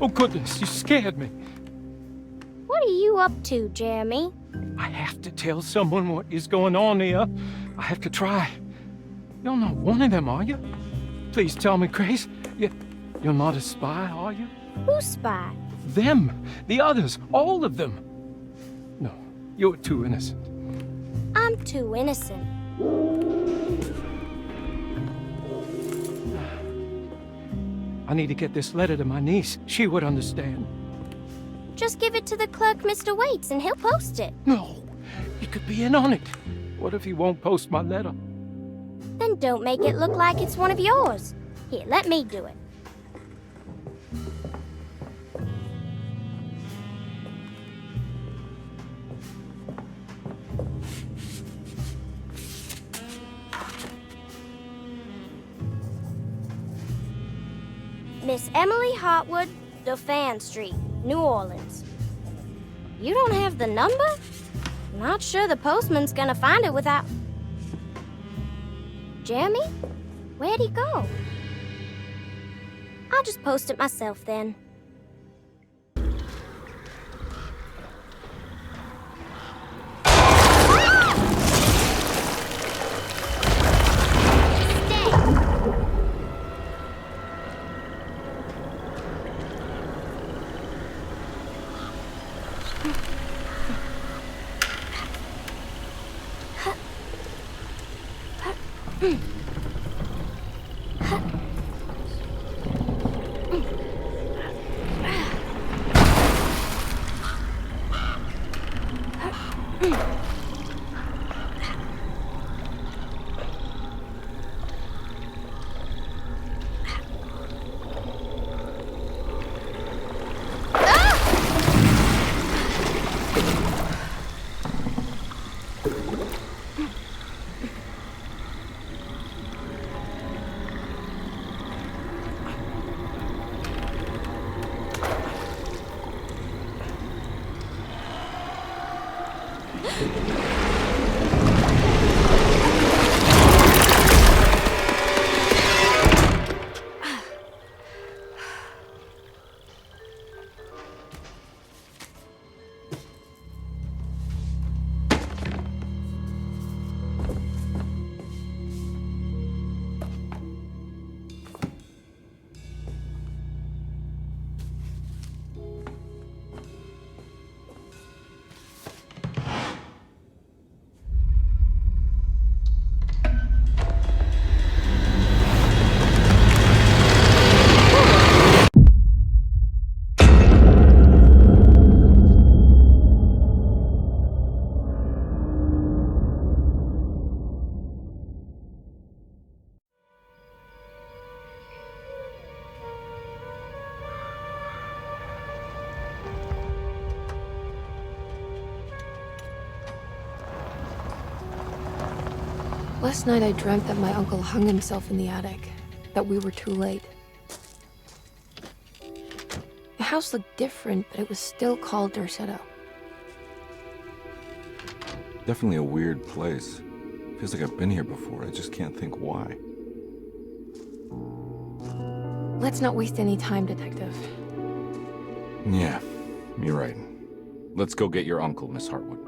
Oh, goodness, you scared me. What are you up to, Jeremy? I have to tell someone what is going on here. I have to try. You're not one of them, are you? Please tell me, Grace. You're not a spy, are you? Who's spy? Them. The others. All of them. No, you're too innocent. I'm too innocent. I need to get this letter to my niece. She would understand. Just give it to the clerk, Mr. Waits, and he'll post it. No, he could be in on it. What if he won't post my letter? Then don't make it look like it's one of yours. Here, let me do it. Miss Emily Hartwood, Dauphin Street, New Orleans. You don't have the number? Not sure the postman's gonna find it without... Jeremy? Where'd he go? I'll just post it myself then. Last night I dreamt that my uncle hung himself in the attic, that we were too late. The house looked different, but it was still called Derceto. Definitely a weird place. Feels like I've been here before, I just can't think why. Let's not waste any time, Detective. Yeah, you're right. Let's go get your uncle, Miss Hartwood.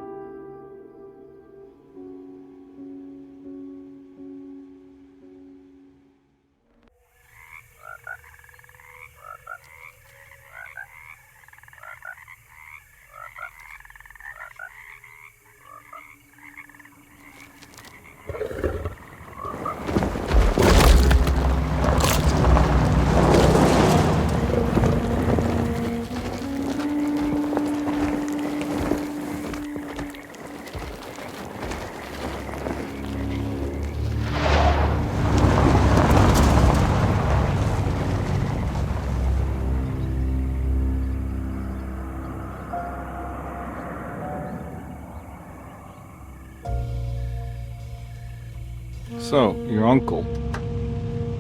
So, your uncle.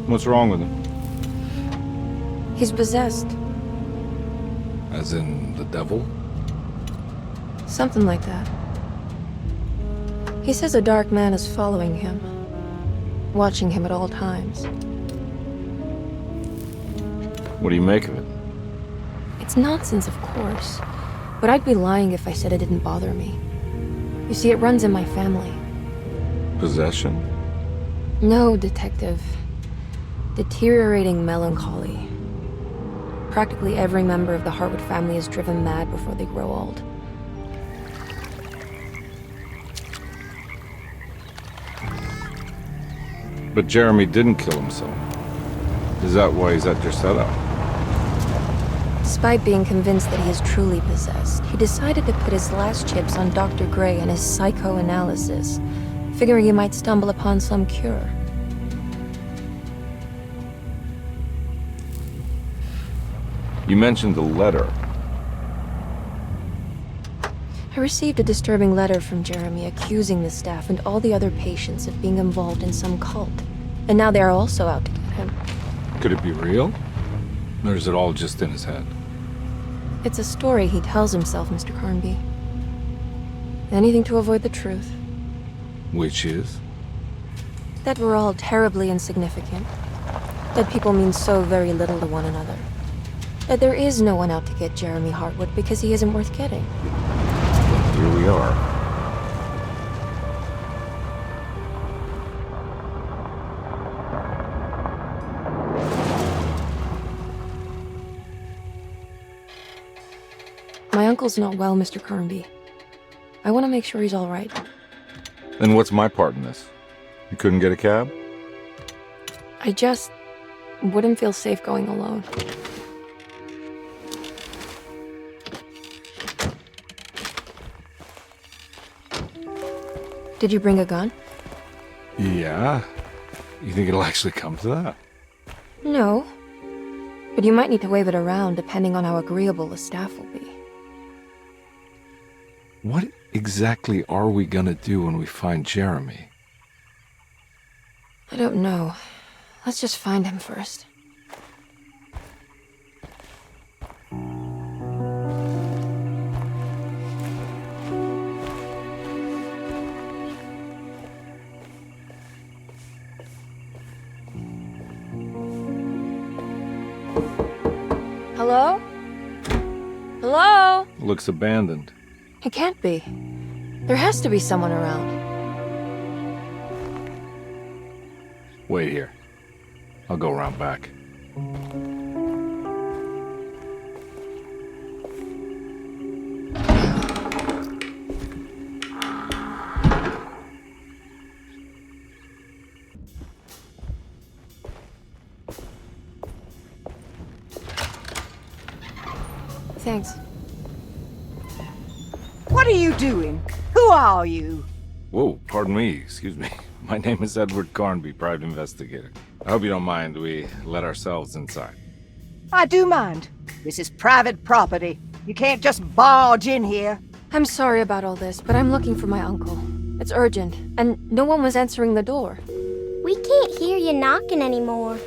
What's wrong with him? He's possessed. As in, the devil? Something like that. He says a dark man is following him, watching him at all times. What do you make of it? It's nonsense, of course. But I'd be lying if I said it didn't bother me. You see, it runs in my family. Possession? No, Detective. Deteriorating melancholy. Practically every member of the Hartwood family is driven mad before they grow old. But Jeremy didn't kill himself. Is that why he's at Derceto? Despite being convinced that he is truly possessed, he decided to put his last chips on Dr. Gray and his psychoanalysis, figuring he might stumble upon some cure. You mentioned the letter. I received a disturbing letter from Jeremy accusing the staff and all the other patients of being involved in some cult. And now they are also out to get him. Could it be real? Or is it all just in his head? It's a story he tells himself, Mr. Carnby. Anything to avoid the truth. Which is? That we're all terribly insignificant. That people mean so very little to one another. That there is no one out to get Jeremy Hartwood because he isn't worth getting. Here we are. My uncle's not well, Mr. Carnby. I want to make sure he's all right. Then what's my part in this? You couldn't get a cab? I just wouldn't feel safe going alone. Did you bring a gun? Yeah. You think it'll actually come to that? No. But you might need to wave it around depending on how agreeable the staff will be. What exactly are we gonna do when we find Jeremy? I don't know. Let's just find him first. Hello? Hello? Looks abandoned. It can't be. There has to be someone around. Wait here. I'll go around back. Thanks. What are you doing? Who are you? Whoa, pardon me, excuse me. My name is Edward Carnby, private investigator. I hope you don't mind we let ourselves inside. I do mind. This is private property. You can't just barge in here. I'm sorry about all this, but I'm looking for my uncle. It's urgent, and no one was answering the door. We can't hear you knocking anymore.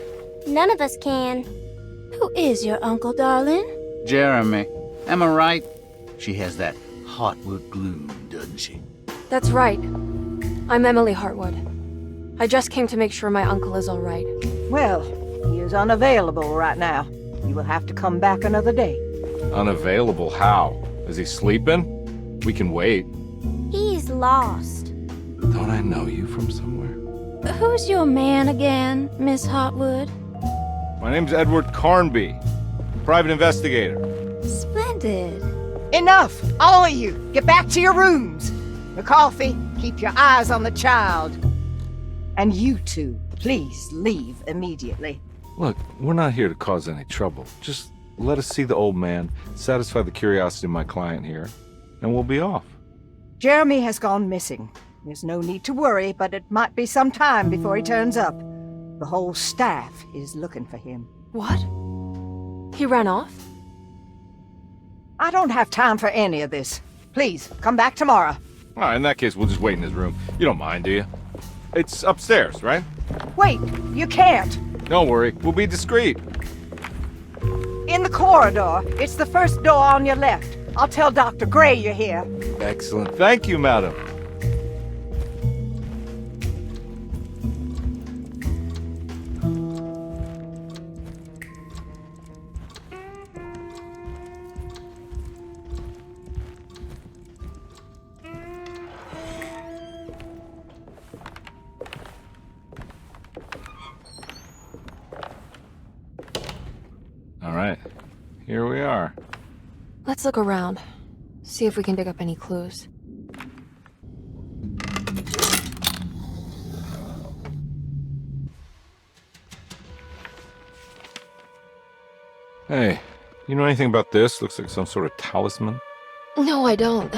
None of us can. Who is your uncle, darling? Jeremy. Am I right? She has that Hartwood gloom, doesn't she? That's right. I'm Emily Hartwood. I just came to make sure my uncle is all right. Well, he is unavailable right now. You will have to come back another day. Unavailable how? Is he sleeping? We can wait. He's lost. Don't I know you from somewhere? Who's your man again, Miss Hartwood? My name's Edward Carnby, private investigator. Splendid. Enough! All of you! Get back to your rooms! McCarthy, keep your eyes on the child. And you two, please leave immediately. Look, we're not here to cause any trouble. Just let us see the old man, satisfy the curiosity of my client here, and we'll be off. Jeremy has gone missing. There's no need to worry, but it might be some time before he turns up. The whole staff is looking for him. What? He ran off? I don't have time for any of this. Please, come back tomorrow. All right, in that case, we'll just wait in his room. You don't mind, do you? It's upstairs, right? Wait, you can't. Don't worry, we'll be discreet. In the corridor. It's the first door on your left. I'll tell Dr. Gray you're here. Excellent. Thank you, madam. All right, here we are. Let's look around. See if we can dig up any clues. Hey, you know anything about this? Looks like some sort of talisman. No, I don't.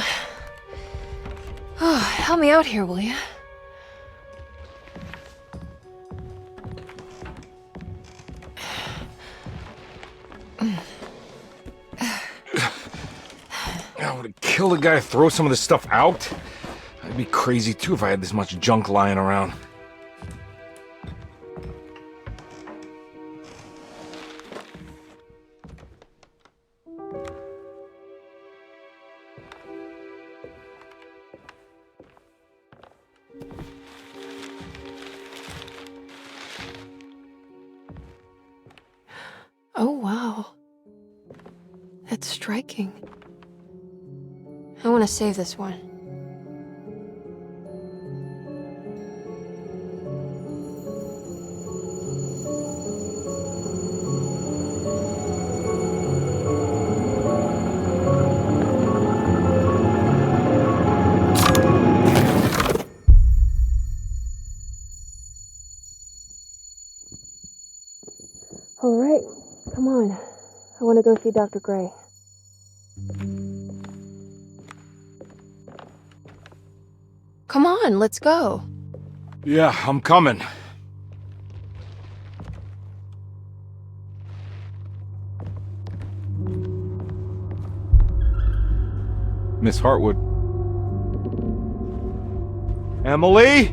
Oh, help me out here, will you? I would kill the guy to throw some of this stuff out. I'd be crazy too if I had this much junk lying around. Oh, wow. That's striking. I want to save this one. All right, come on. I want to go see Dr. Gray. Come on, let's go. Yeah, I'm coming. Miss Hartwood. Emily?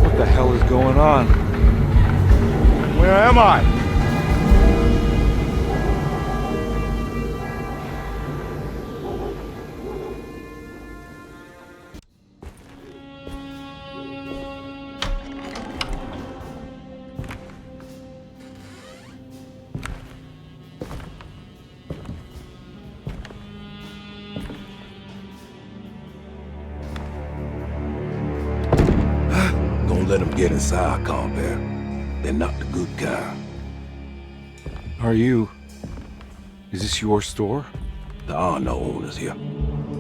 What the hell is going on? Where am I? Don't let them get inside, Carbour. They're not the good kind. Is this your store? There are no owners here.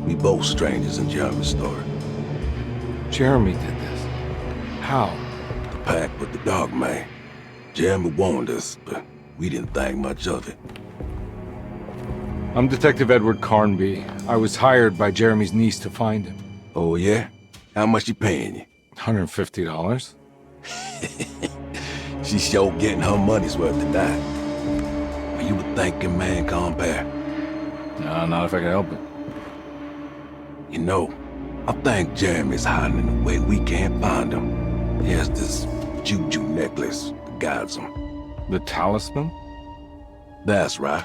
We both strangers in Jeremy's story. Jeremy did this. How? The pact with the dog man. Jeremy warned us, but we didn't think much of it. I'm Detective Edward Carnby. I was hired by Jeremy's niece to find him. Oh, yeah? How much you paying you? $150. She's sure getting her money's worth tonight. Are you a thinking man, Carbour? No, not if I can help it. You know, I think Jeremy's hiding in a way we can't find him. He has this juju necklace that guides him. The talisman? That's right.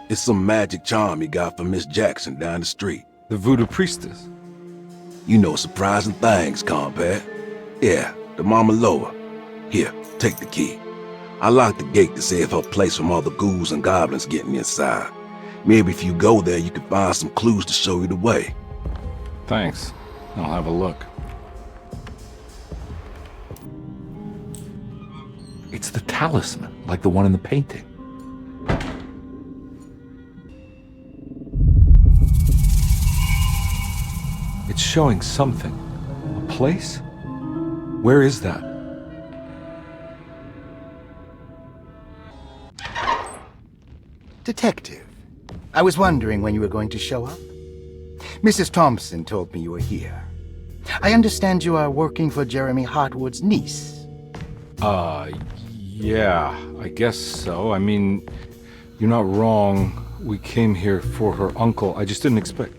It's some magic charm he got from Miss Jackson down the street. The voodoo priestess? You know surprising things, Carbour. Yeah, the Mama Loa. Here, take the key. I locked the gate to save her place from all the ghouls and goblins getting inside. Maybe if you go there, you can find some clues to show you the way. Thanks. I'll have a look. It's the talisman, like the one in the painting. It's showing something. A place? Where is that? Detective, I was wondering when you were going to show up. Mrs. Thompson told me you were here. I understand you are working for Jeremy Hartwood's niece. Yeah, I guess so. I mean, you're not wrong. We came here for her uncle. I just didn't expect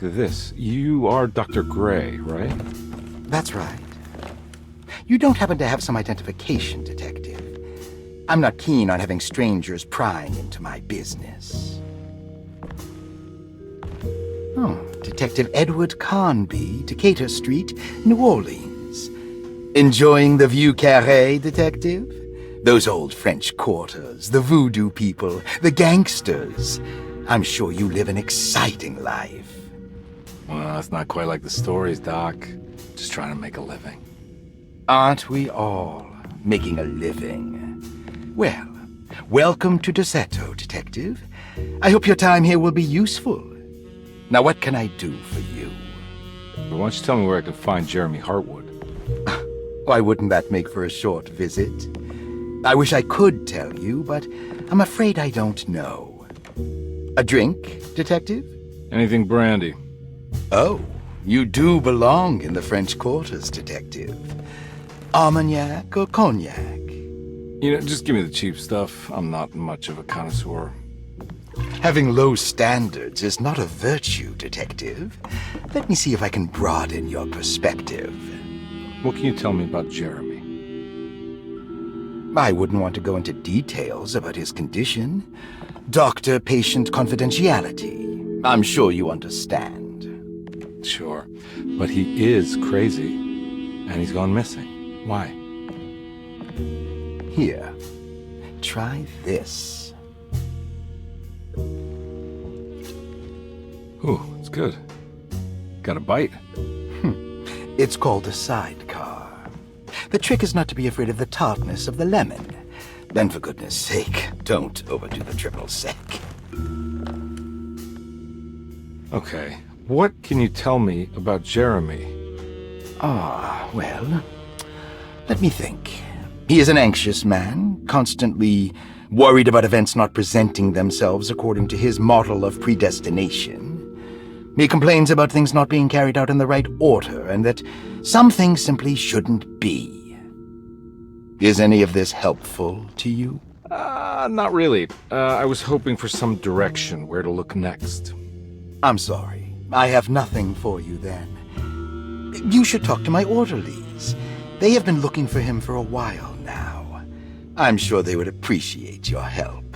this. You are Dr. Gray, right? That's right. You don't happen to have some identification, Detective. I'm not keen on having strangers prying into my business. Oh, Detective Edward Carnby, Decatur Street, New Orleans. Enjoying the view carré, Detective? Those old French quarters, the voodoo people, the gangsters. I'm sure you live an exciting life. Well, it's not quite like the stories, Doc. Just trying to make a living. Aren't we all making a living? Well, welcome to Derceto, Detective. I hope your time here will be useful. Now, what can I do for you? But why don't you tell me where I can find Jeremy Hartwood? Why wouldn't that make for a short visit? I wish I could tell you, but I'm afraid I don't know. A drink, Detective? Anything brandy. Oh, you do belong in the French quarters, Detective. Armagnac or cognac? You know, just give me the cheap stuff. I'm not much of a connoisseur. Having low standards is not a virtue, Detective. Let me see if I can broaden your perspective. What can you tell me about Jeremy? I wouldn't want to go into details about his condition. Doctor-patient confidentiality. I'm sure you understand. Sure, but he is crazy, and he's gone missing. Why? Here, try this. Ooh, it's good. Got a bite? It's called a sidecar. The trick is not to be afraid of the tartness of the lemon. Then, for goodness sake, don't overdo the triple sec. Okay, what can you tell me about Jeremy? Well, let me think. He is an anxious man, constantly worried about events not presenting themselves according to his model of predestination. He complains about things not being carried out in the right order, and that some things simply shouldn't be. Is any of this helpful to you? Not really. I was hoping for some direction where to look next. I'm sorry. I have nothing for you then. You should talk to my orderlies. They have been looking for him for a while now. I'm sure they would appreciate your help.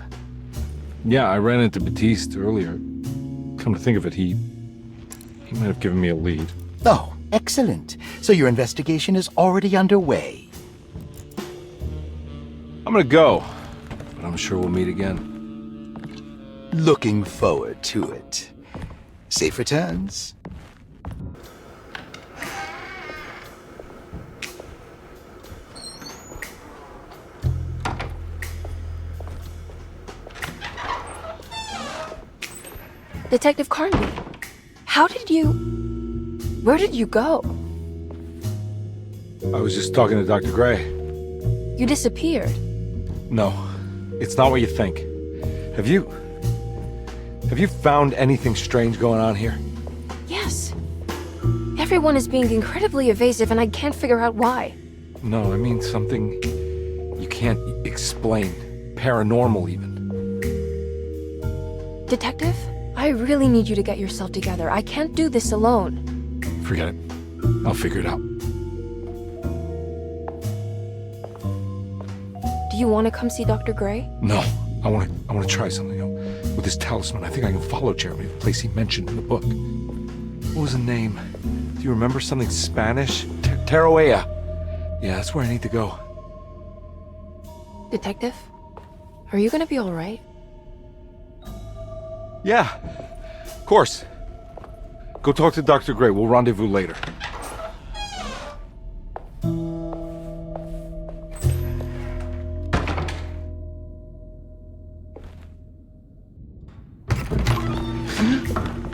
Yeah, I ran into Batiste earlier. Come to think of it, he might have given me a lead. Oh, excellent. So your investigation is already underway. I'm gonna go, but I'm sure we'll meet again. Looking forward to it. Safe returns. Detective Carnby, where did you go? I was just talking to Dr. Gray. You disappeared. No, it's not what you think. Have you found anything strange going on here? Yes. Everyone is being incredibly evasive and I can't figure out why. No, I mean something you can't explain. Paranormal, even. Detective, I really need you to get yourself together. I can't do this alone. Forget it. I'll figure it out. Do you want to come see Dr. Gray? No, I want to try something. With this talisman, I think I can follow Jeremy to the place he mentioned in the book. What was the name? Do you remember something Spanish? Teroea. Yeah, that's where I need to go. Detective, are you gonna be all right? Yeah, of course. Go talk to Dr. Gray. We'll rendezvous later.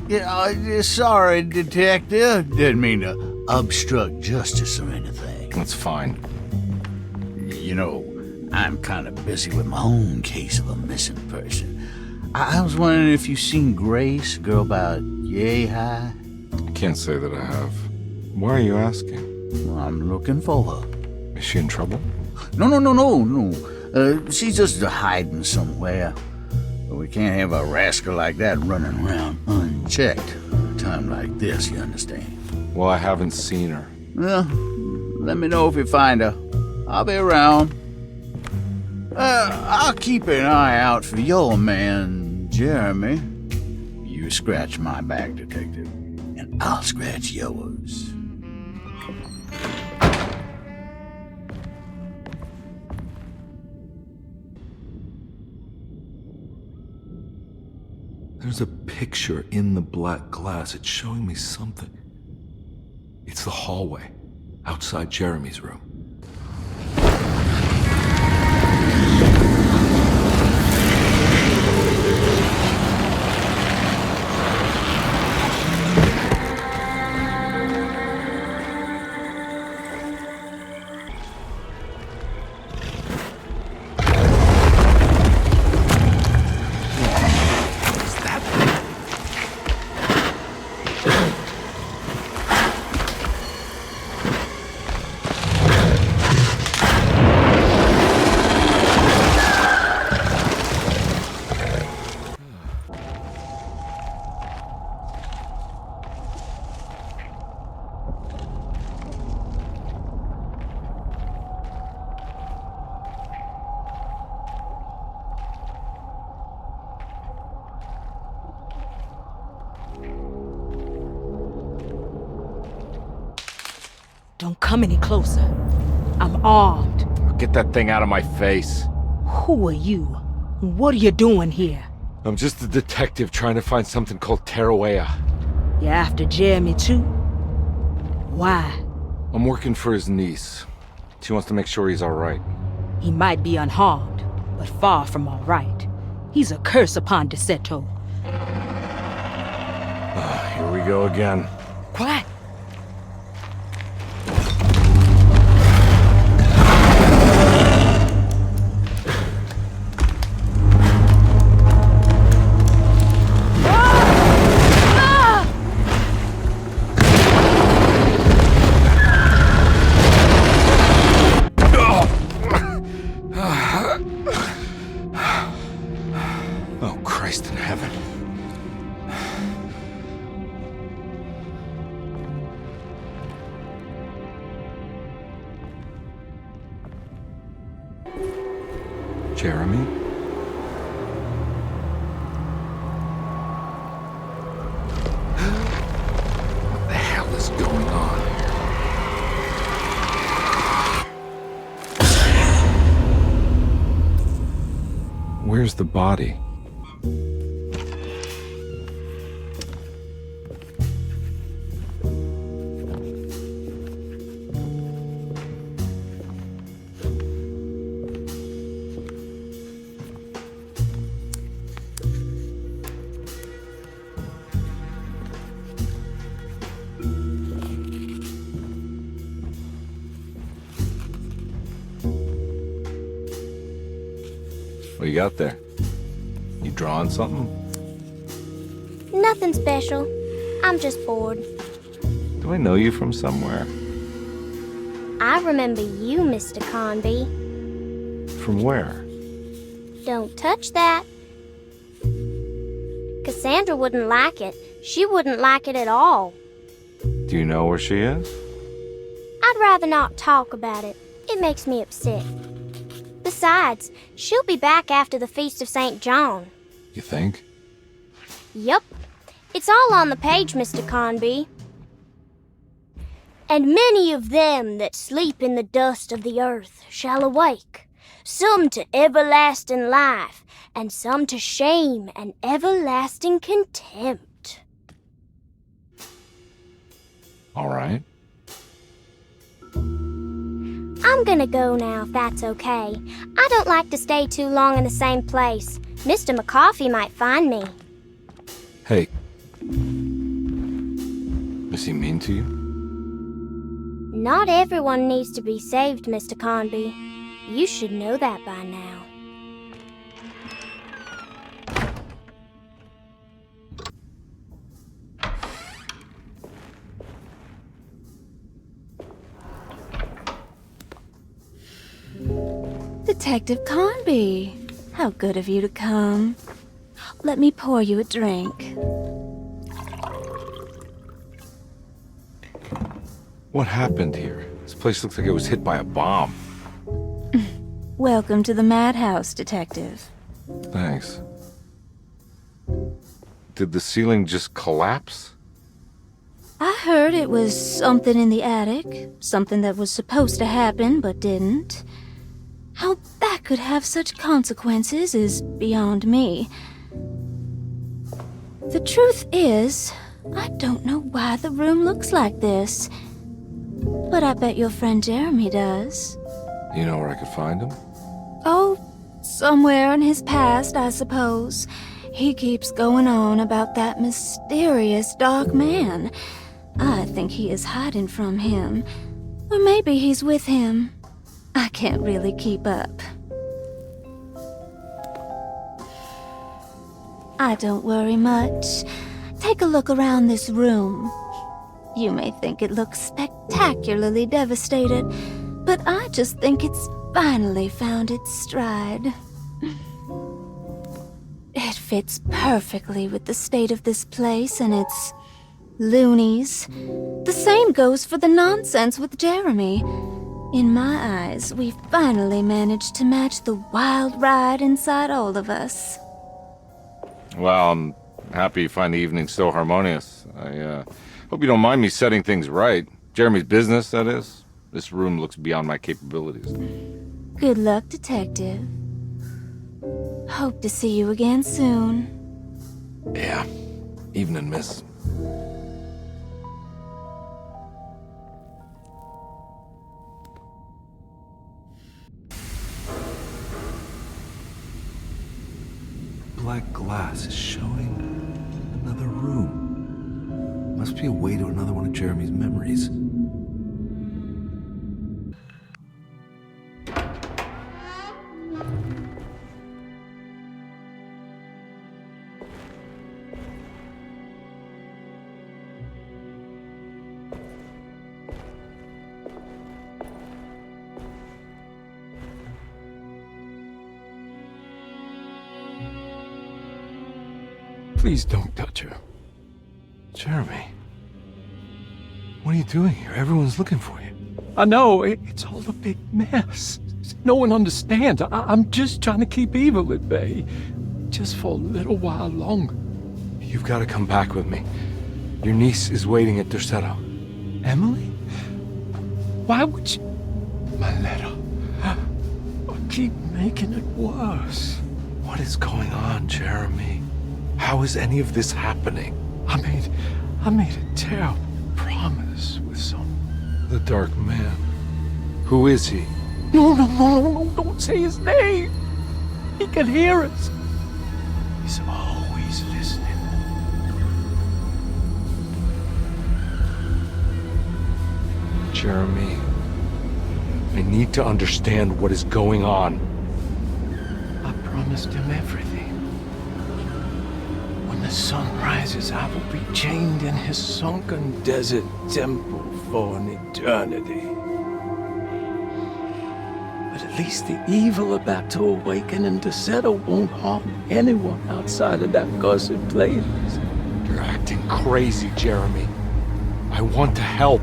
Yeah, sorry, Detective. Didn't mean to obstruct justice or anything. That's fine. You know, I'm kind of busy with my own case of a missing person. I was wondering if you've seen Grace, girl about yay high? I can't say that I have. Why are you asking? Well, I'm looking for her. Is she in trouble? No. She's just hiding somewhere. But we can't have a rascal like that running around unchecked at a time like this, you understand? Well, I haven't seen her. Well, let me know if you find her. I'll be around. I'll keep an eye out for your man, Jeremy. You scratch my back, Detective, and I'll scratch yours. There's a picture in the black glass. It's showing me something. It's the hallway outside Jeremy's room. Don't come any closer. I'm armed. Get that thing out of my face. Who are you? What are you doing here? I'm just a detective trying to find something called Terawea. You after Jeremy too? Why? I'm working for his niece. She wants to make sure he's alright. He might be unharmed, but far from alright. He's a curse upon Derceto. Here we go again. Quiet! Oh, Christ in heaven. Jeremy? What the hell is going on? Where's the body? What you got there? You drawing something? Nothing special. I'm just bored. Do I know you from somewhere? I remember you, Mr. Carnby. From where? Don't touch that. Cassandra wouldn't like it. She wouldn't like it at all. Do you know where she is? I'd rather not talk about it. It makes me upset. Besides, she'll be back after the Feast of St. John. You think? Yup. It's all on the page, Mr. Carnby. And many of them that sleep in the dust of the earth shall awake, some to everlasting life, and some to shame and everlasting contempt. All right. I'm gonna go now, if that's okay. I don't like to stay too long in the same place. Mr. McCoffey might find me. Hey. Is he mean to you? Not everyone needs to be saved, Mr. Carnby. You should know that by now. Detective Carnby, how good of you to come. Let me pour you a drink. What happened here? This place looks like it was hit by a bomb. Welcome to the madhouse, Detective. Thanks. Did the ceiling just collapse? I heard it was something in the attic, something that was supposed to happen but didn't. How that could have such consequences is beyond me. The truth is, I don't know why the room looks like this. But I bet your friend Jeremy does. You know where I could find him? Oh, somewhere in his past, I suppose. He keeps going on about that mysterious dark man. I think he is hiding from him. Or maybe he's with him. I can't really keep up. I don't worry much. Take a look around this room. You may think it looks spectacularly devastated, but I just think it's finally found its stride. It fits perfectly with the state of this place and its loonies. The same goes for the nonsense with Jeremy. In my eyes, we finally managed to match the wild ride inside all of us. Well, I'm happy you find the evening so harmonious. I hope you don't mind me setting things right. Jeremy's business, that is. This room looks beyond my capabilities. Good luck, Detective. Hope to see you again soon. Yeah. Evening, miss. Black glass is showing another room. Must be a way to another one of Jeremy's memories. Please don't touch her. Jeremy. What are you doing here? Everyone's looking for you. I know, it's all a big mess. No one understands. I'm just trying to keep evil at bay. Just for a little while longer. You've got to come back with me. Your niece is waiting at Derceto. Emily? Why would you... My letter. I keep making it worse. What is going on, Jeremy? How is any of this happening? I made a terrible promise with someone. The Dark Man. Who is he? No, don't say his name. He can hear us. He's always listening. Jeremy, I need to understand what is going on. I promised him everything. When the sun rises, I will be chained in his sunken desert temple for an eternity. But at least the evil about to awaken in Derceto won't harm anyone outside of that cursed place. You're acting crazy, Jeremy. I want to help.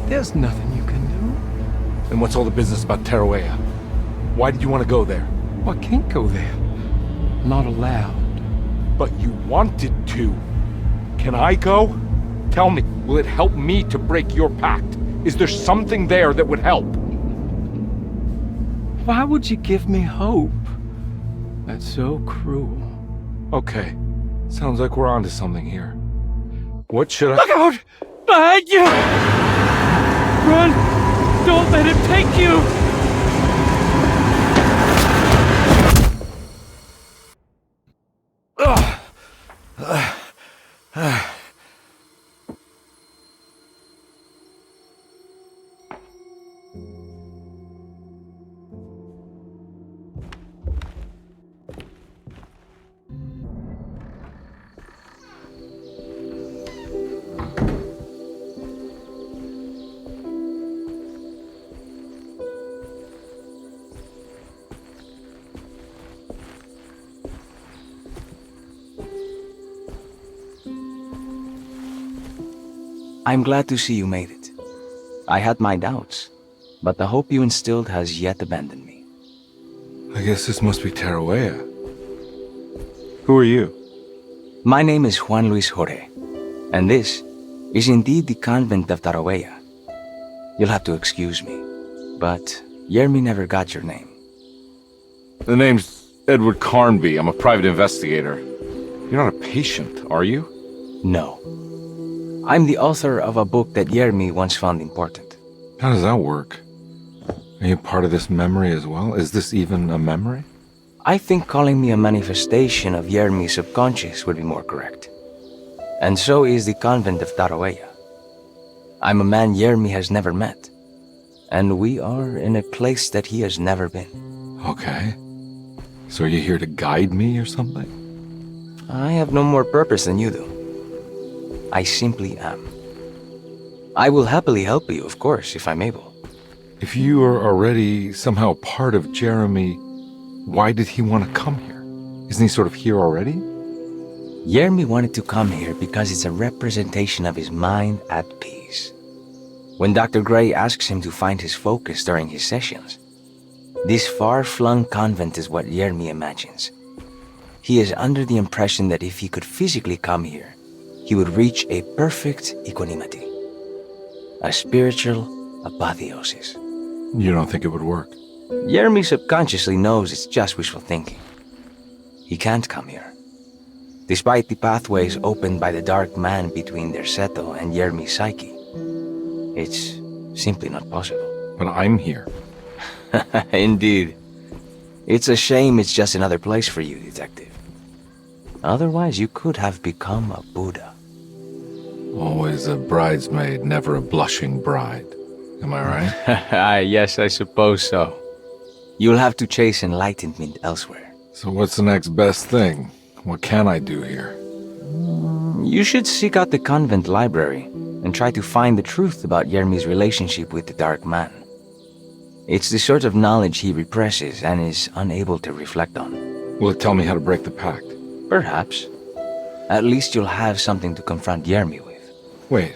There's nothing you can do. Then what's all the business about Tarawea? Why did you want to go there? I can't go there. I'm not allowed. But you wanted to. Can I go? Tell me, will it help me to break your pact? Is there something there that would help? Why would you give me hope? That's so cruel. Okay, sounds like we're onto something here. What should I— Look out! Behind you! Run! Don't let him take you! I'm glad to see you made it. I had my doubts, but the hope you instilled has yet abandoned me. I guess this must be Tarawea. Who are you? My name is Juan Luis Jorge, and this is indeed the convent of Tarawea. You'll have to excuse me, but Jeremy never got your name. The name's Edward Carnby. I'm a private investigator. You're not a patient, are you? No. I'm the author of a book that Jeremy once found important. How does that work? Are you part of this memory as well? Is this even a memory? I think calling me a manifestation of Jeremy's subconscious would be more correct. And so is the convent of Tarawea. I'm a man Jeremy has never met. And we are in a place that he has never been. Okay. So are you here to guide me or something? I have no more purpose than you do. I simply am. I will happily help you, of course, if I'm able. If you are already somehow part of Jeremy, why did he want to come here? Isn't he sort of here already? Jeremy wanted to come here because it's a representation of his mind at peace. When Dr. Gray asks him to find his focus during his sessions, this far-flung convent is what Jeremy imagines. He is under the impression that if he could physically come here, he would reach a perfect equanimity. A spiritual apotheosis. You don't think it would work? Jeremy subconsciously knows it's just wishful thinking. He can't come here. Despite the pathways opened by the dark man between Derceto and Jeremy's psyche, it's simply not possible. But I'm here. Indeed. It's a shame it's just another place for you, Detective. Otherwise, you could have become a Buddha. Always a bridesmaid, never a blushing bride. Am I right? Yes, I suppose so. You'll have to chase enlightenment elsewhere. So what's the next best thing? What can I do here? You should seek out the convent library and try to find the truth about Jeremy's relationship with the Dark Man. It's the sort of knowledge he represses and is unable to reflect on. Will it tell me how to break the pact? Perhaps. At least you'll have something to confront Jeremy with. Wait,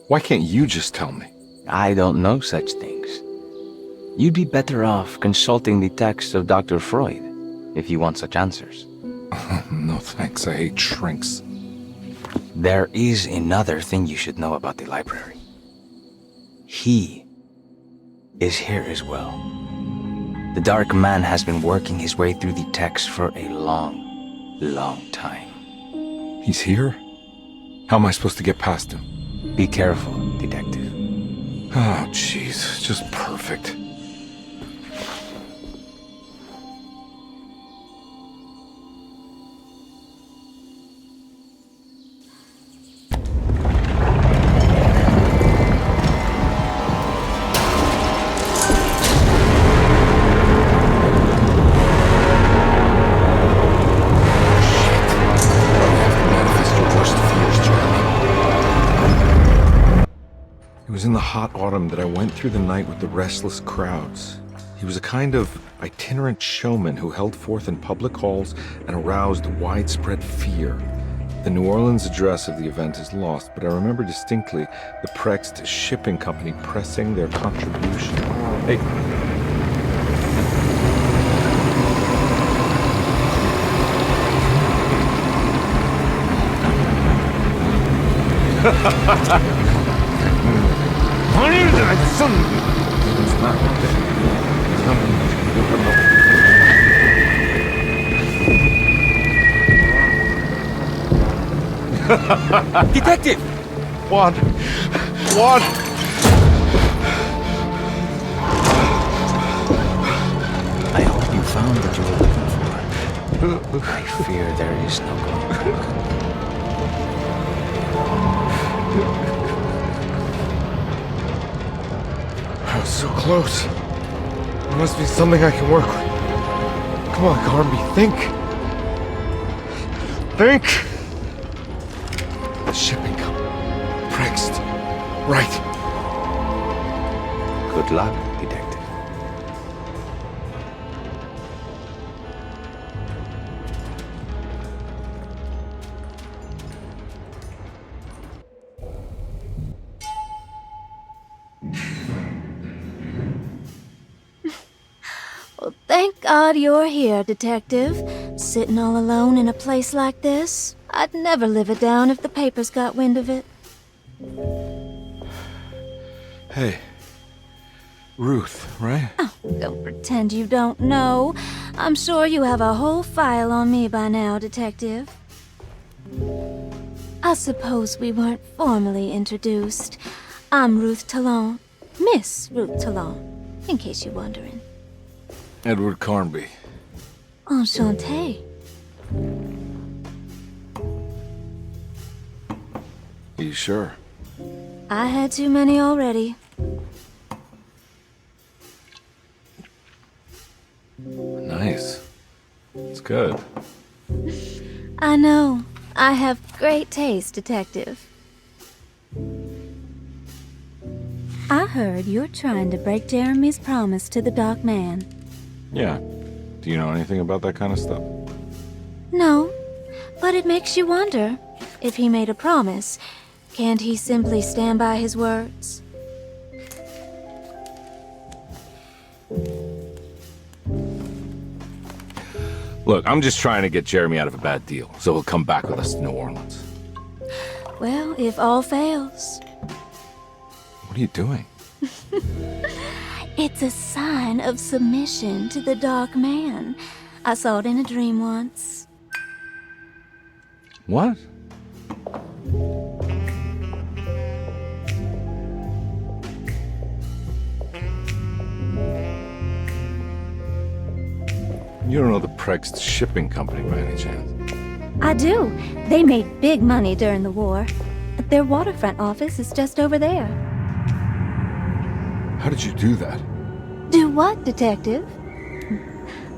why can't you just tell me? I don't know such things. You'd be better off consulting the text of Dr. Freud if you want such answers. No thanks, I hate shrinks. There is another thing you should know about the library. He is here as well. The Dark Man has been working his way through the text for a long time. He's here? How am I supposed to get past him? Be careful, Detective. Oh, jeez, just perfect. It was in the hot autumn that I went through the night with the restless crowds. He was a kind of itinerant showman who held forth in public halls and aroused widespread fear. The New Orleans address of the event is lost, but I remember distinctly the Prext shipping company pressing their contribution. Hey. Detective! Juan! I hope you found what you were looking for. I fear there is no going back. I was so close. There must be something I can work with. Come on, Carnby, think! Think! The shipping company. Prext. Right. Good luck, Detective. Well, thank God you're here, Detective. Sitting all alone in a place like this? I'd never live it down if the papers got wind of it. Hey. Ruth, right? Oh, don't pretend you don't know. I'm sure you have a whole file on me by now, Detective. I suppose we weren't formally introduced. I'm Ruth Talon. Miss Ruth Talon, in case you're wondering. Edward Carnby. Enchanté. You sure? I had too many already. Nice. It's good. I know. I have great taste, Detective. I heard you're trying to break Jeremy's promise to the Dark Man. Yeah. Do you know anything about that kind of stuff? No, but it makes you wonder. If he made a promise, can't he simply stand by his words? Look, I'm just trying to get Jeremy out of a bad deal, so he'll come back with us to New Orleans. Well, if all fails. What are you doing? It's a sign of submission to the Dark Man. I saw it in a dream once. What? You don't know the Prext shipping company by any chance? I do. They made big money during the war. Their waterfront office is just over there. How did you do that? Do what, Detective?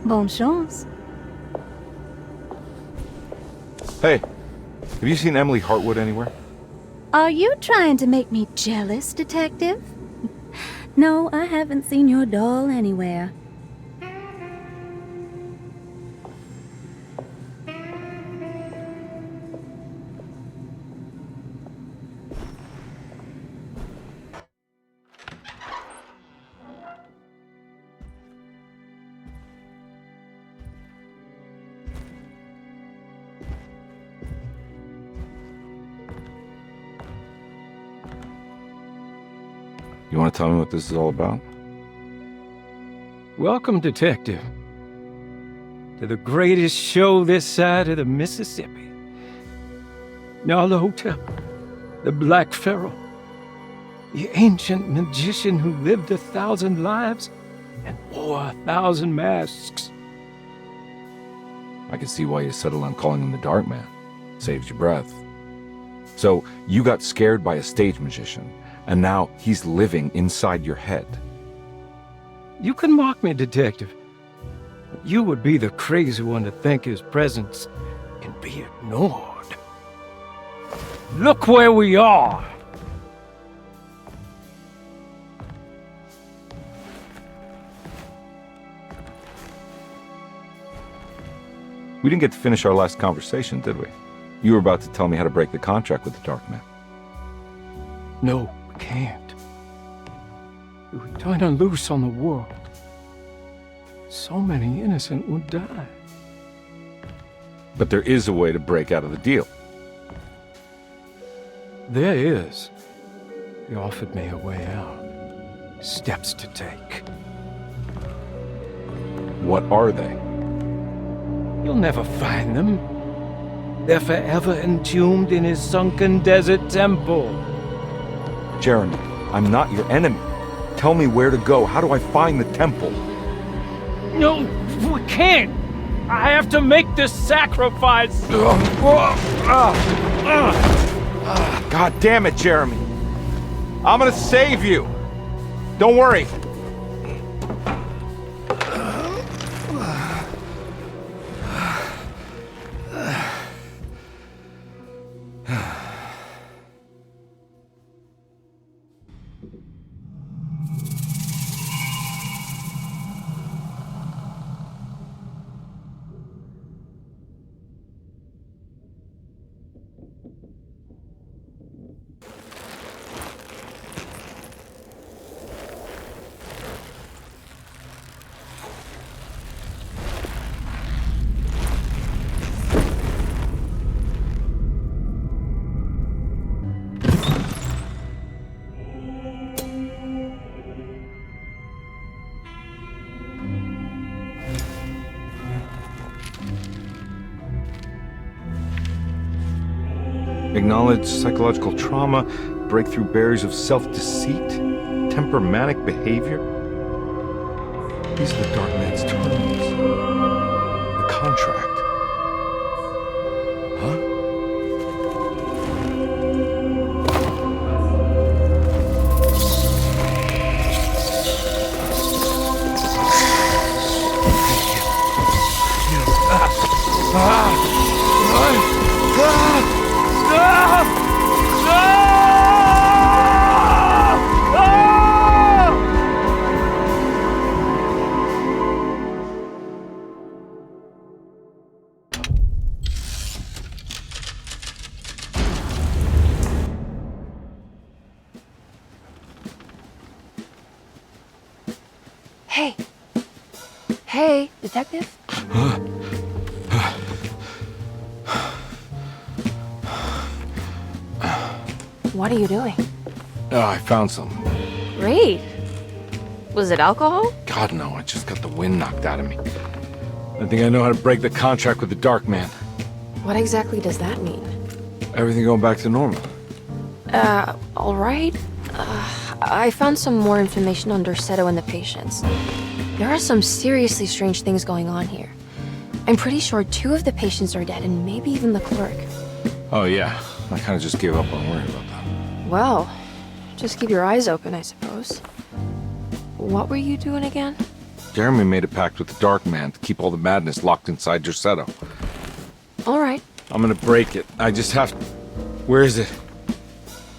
Bonne chance. Hey, have you seen Emily Hartwood anywhere? Are you trying to make me jealous, Detective? No, I haven't seen your doll anywhere. You want to tell me what this is all about? Welcome, Detective, to the greatest show this side of the Mississippi. Now the hotel, the Black Pharaoh, the ancient magician who lived 1,000 lives and wore 1,000 masks. I can see why you settled on calling him the Dark Man. Saves your breath. So, you got scared by a stage magician, and now he's living inside your head. You can mock me, Detective, but you would be the crazy one to think his presence can be ignored. Look where we are! We didn't get to finish our last conversation, did we? You were about to tell me how to break the contract with the Dark Man. No, we can't. If we turn her loose on the world, so many innocent would die. But there is a way to break out of the deal. There is. He offered me a way out. Steps to take. What are they? You'll never find them. They're forever entombed in his sunken desert temple. Jeremy, I'm not your enemy. Tell me where to go. How do I find the temple? No, we can't. I have to make this sacrifice. God damn it, Jeremy. I'm gonna save you. Don't worry. Acknowledge psychological trauma, break through barriers of self-deceit, temper manic behavior. These are the Dark Man's terms. The contract. Huh? Hey. Hey, detective? What are you doing? Oh, I found something. Great. Was it alcohol? God, no, I just got the wind knocked out of me. I think I know how to break the contract with the Dark Man. What exactly does that mean? Everything going back to normal. All right. I found some more information on Derceto and the patients. There are some seriously strange things going on here. I'm pretty sure 2 of the patients are dead, and maybe even the clerk. Oh, yeah. I kind of just gave up on worrying about that. Well, just keep your eyes open, I suppose. What were you doing again? Jeremy made a pact with the Dark Man to keep all the madness locked inside Derceto. All right. I'm gonna break it. I just have to... Where is it?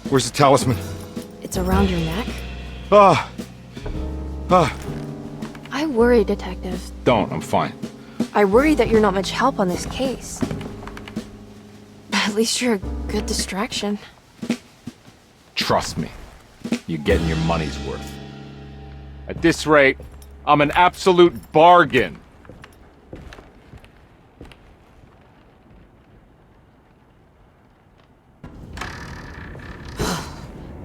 Where's the talisman? It's around your neck? Ah! I worry, Detective. Don't, I'm fine. I worry that you're not much help on this case. At least you're a good distraction. Trust me. You're getting your money's worth. At this rate, I'm an absolute bargain.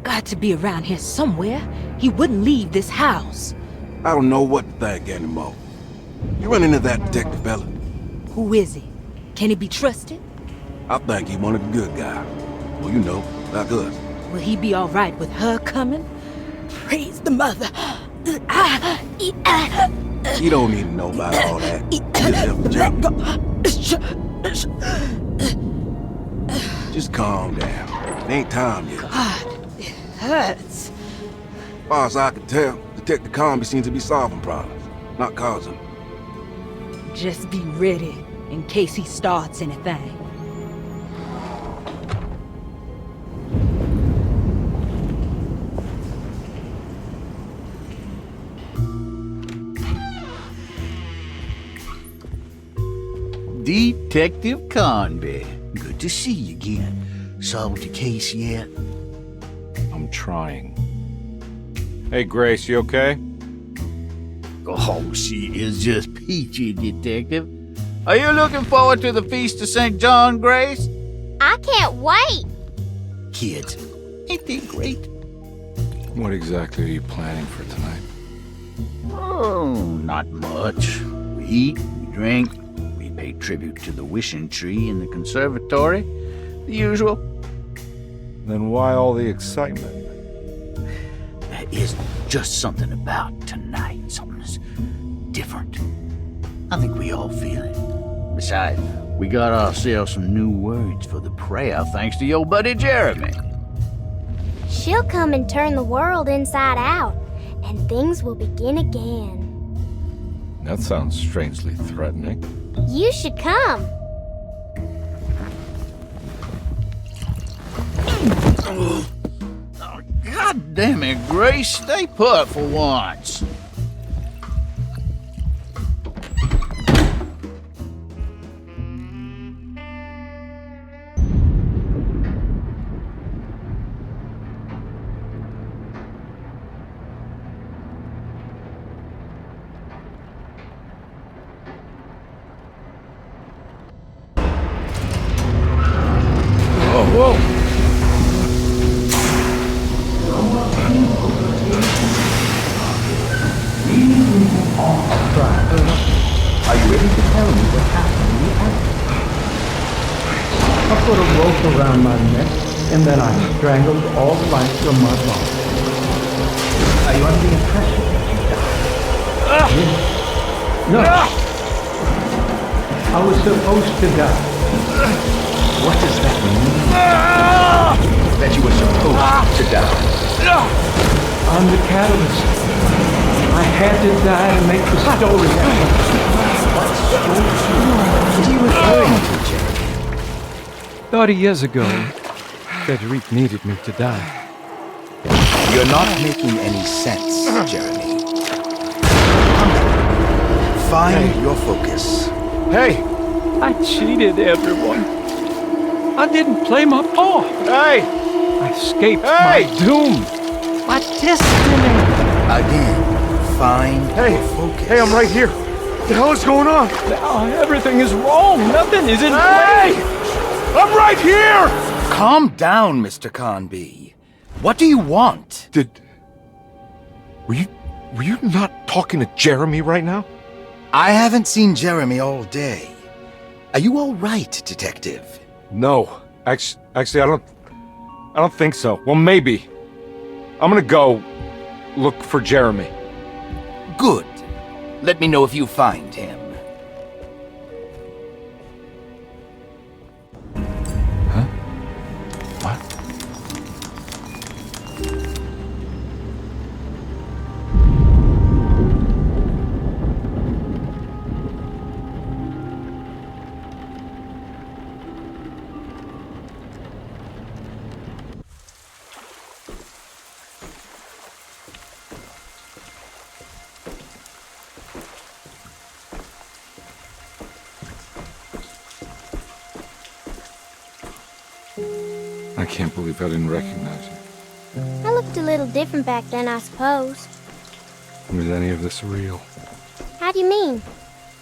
Got to be around here somewhere. He wouldn't leave this house. I don't know what to think anymore. You run into that detective fella? Who is he? Can he be trusted? I think he one of the good guys. Well, you know, like us. Will he be all right with her coming? Praise the mother. You don't need to know about all that. Just calm down. It ain't time yet. God, it hurts. As far as I can tell, Detective Carnby seems to be solving problems, not causing them. Just be ready in case he starts anything. Detective Carnby. Good to see you again. Solved your case yet? I'm trying. Hey, Grace, you okay? Oh, she is just peachy, Detective. Are you looking forward to the Feast of St. John, Grace? I can't wait. Kids, ain't they great? What exactly are you planning for tonight? Oh, not much. We eat, we drink, we pay tribute to the wishing tree in the conservatory. The usual. Then why all the excitement? There is just something about tonight, something that's different. I think we all feel it. Besides, we got ourselves some new words for the prayer thanks to your buddy Jeremy. She'll come and turn the world inside out, and things will begin again. That sounds strangely threatening. You should come. God damn it, Grace, stay put for once. Whoa! Are you ready to tell me what happened in the attic? I put a rope around my neck, and then I strangled all life from my body. Are you under the impression that you died? Yes. No. I was supposed to die. What does that mean? That you were supposed to die? I'm the catalyst. I had to die to make the story happen. What are you referring to, Jeremy? 30 years ago, Frederic needed me to die. You're not making any sense, Jeremy. Find your focus. Hey! I cheated everyone. I didn't play my part. Hey! I escaped Hey! my doom. My destiny. Again, find Hey! your focus. Hey, I'm right here. What the hell is going on? Now everything is wrong. Nothing is in Hey! place. I'm right here! Calm down, Mr. Carnby. What do you want? Were you not talking to Jeremy right now? I haven't seen Jeremy all day. Are you all right, Detective? No. Actually, I don't think so. Well, maybe. I'm gonna go look for Jeremy. Good. Let me know if you find him. Huh? What? I can't believe I didn't recognize you. I looked a little different back then, I suppose. Was any of this real? How do you mean?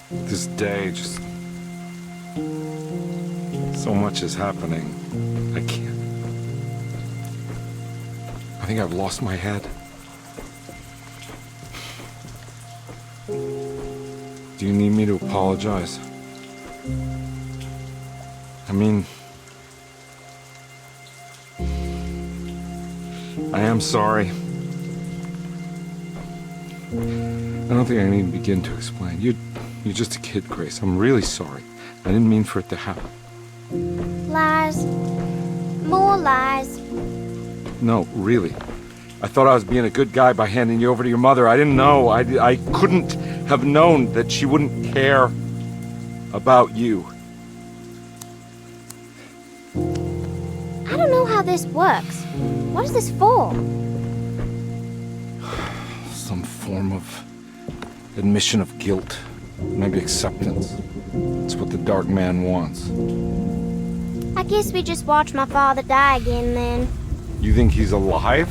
This day, just... so much is happening. I can't... I think I've lost my head. Do you need me to apologize? I mean... I am sorry. I don't think I need to begin to explain. You're just a kid, Grace. I'm really sorry. I didn't mean for it to happen. Lies. More lies. No, really. I thought I was being a good guy by handing you over to your mother. I didn't know. I couldn't have known that she wouldn't care about you. I don't know how this works. What is this for? Some form of admission of guilt. Maybe acceptance. It's what the Dark Man wants. I guess we just watch my father die again then. You think he's alive?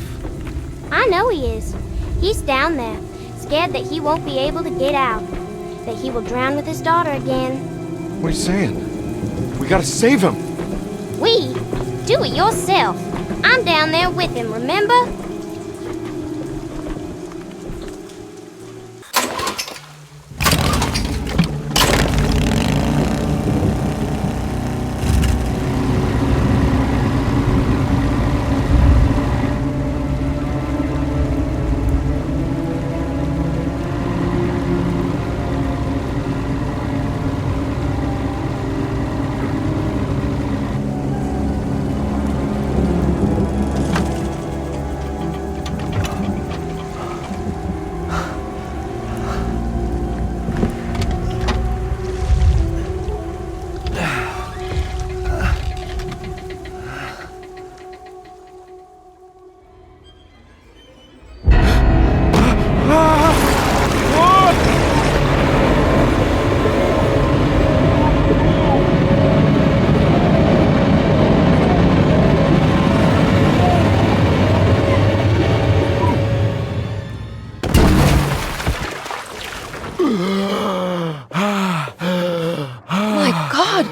I know he is. He's down there, scared that he won't be able to get out. That he will drown with his daughter again. What are you saying? We gotta save him! We? Do it yourself. I'm down there with him, remember?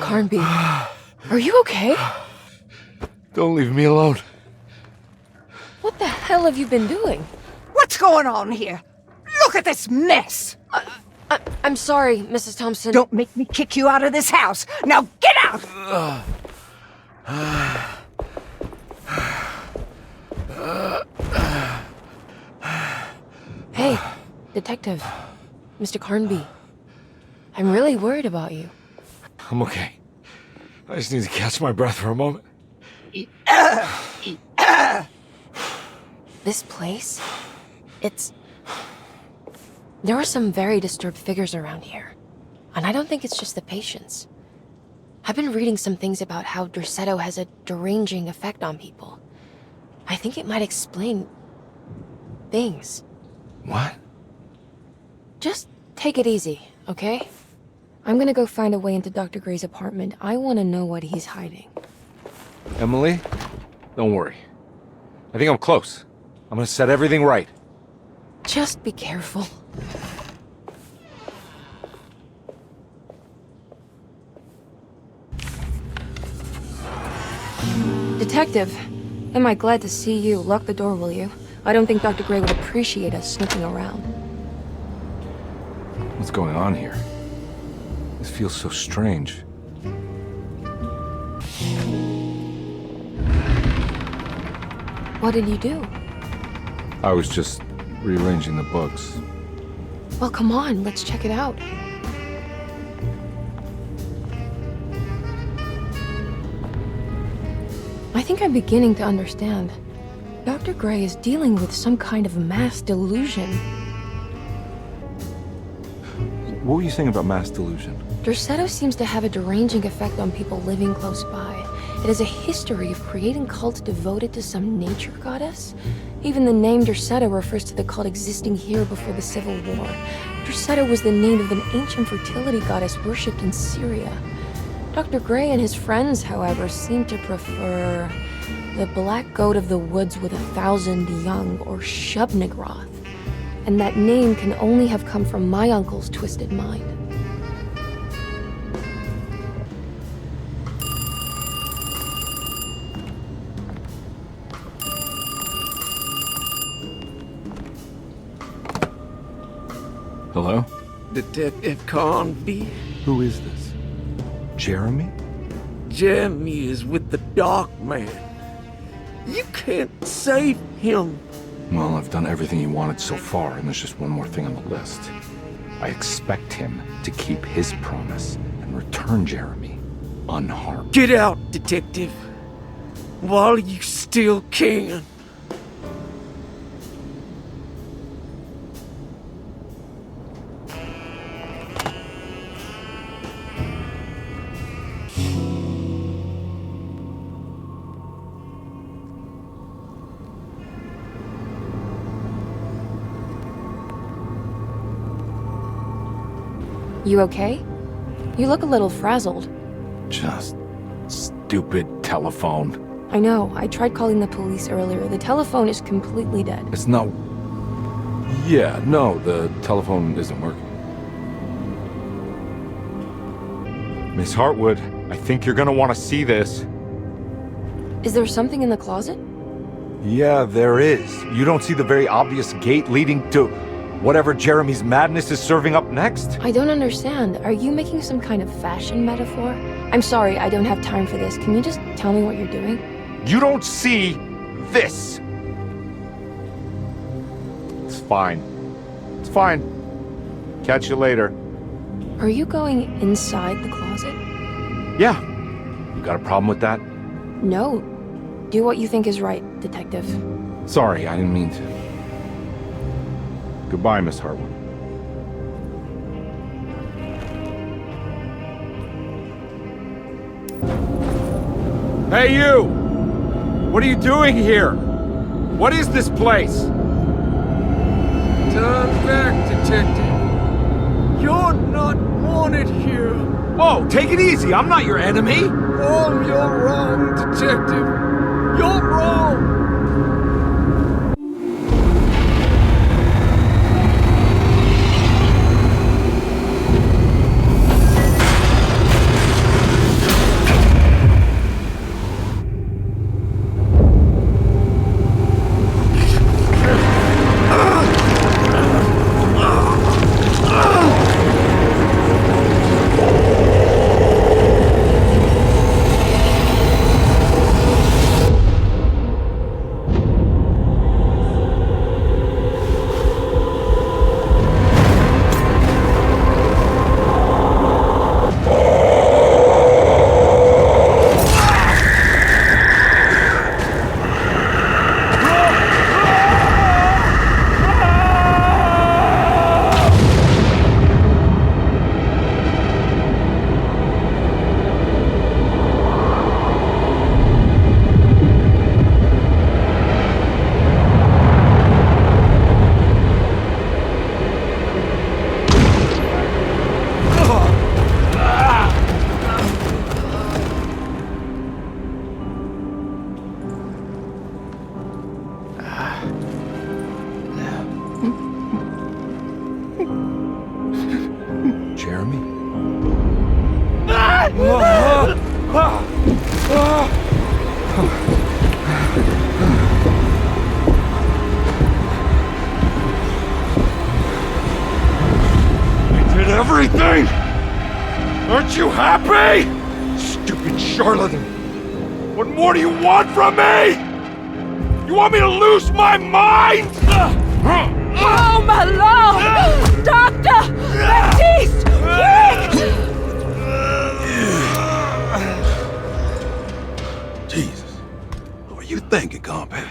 Carnby, are you okay? Don't leave me alone. What the hell have you been doing? What's going on here? Look at this mess! I'm sorry, Mrs. Thompson. Don't make me kick you out of this house. Now get out! Hey, Detective. Mr. Carnby. I'm really worried about you. I'm okay. I just need to catch my breath for a moment. This place? There are some very disturbed figures around here. And I don't think it's just the patients. I've been reading some things about how Derceto has a deranging effect on people. I think it might explain things. What? Just take it easy, okay? I'm gonna go find a way into Dr. Gray's apartment. I want to know what he's hiding. Emily, don't worry. I think I'm close. I'm gonna set everything right. Just be careful. Detective, am I glad to see you. Lock the door, will you? I don't think Dr. Gray would appreciate us snooping around. What's going on here? This feels so strange. What did you do? I was just rearranging the books. Well, come on, let's check it out. I think I'm beginning to understand. Dr. Gray is dealing with some kind of mass delusion. What were you saying about mass delusion? Derceto seems to have a deranging effect on people living close by. It has a history of creating cults devoted to some nature goddess. Even the name Derceto refers to the cult existing here before the Civil War. Derceto was the name of an ancient fertility goddess worshipped in Syria. Dr. Gray and his friends, however, seem to prefer the black goat of the woods with 1,000 young, or Shub-Nigroth. And that name can only have come from my uncle's twisted mind. Hello? Detective Carnby? Who is this? Jeremy? Jeremy is with the Dark Man. You can't save him. Well, I've done everything he wanted so far, and there's just one more thing on the list. I expect him to keep his promise and return Jeremy unharmed. Get out, Detective. While you still can. You okay? You look a little frazzled. Just stupid telephone. I know. I tried calling the police earlier. The telephone is completely dead. It's not... Yeah, no, the telephone isn't working. Miss Hartwood, I think you're gonna want to see this. Is there something in the closet? Yeah, there is. You don't see the very obvious gate leading to whatever Jeremy's madness is serving up next? I don't understand. Are you making some kind of fashion metaphor? I'm sorry, I don't have time for this. Can you just tell me what you're doing? You don't see this! It's fine. It's fine. Catch you later. Are you going inside the closet? Yeah. You got a problem with that? No. Do what you think is right, Detective. Sorry, I didn't mean to. Goodbye, Miss Hartwood. Hey, you! What are you doing here? What is this place? Turn back, Detective. You're not wanted here. Whoa, take it easy. I'm not your enemy. Oh, you're wrong, Detective. You're wrong. I did everything! Aren't you happy? Stupid charlatan! What more do you want from me? You want me to lose my mind? Oh, my lord! Doctor! Baptiste! Quick! Jesus. What are you thinking, Carnby?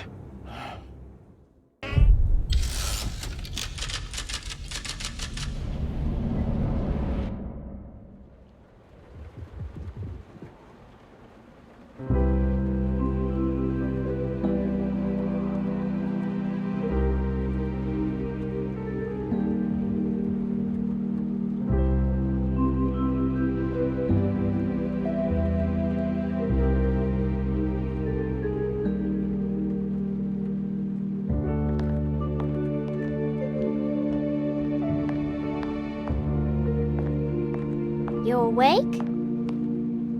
You're awake?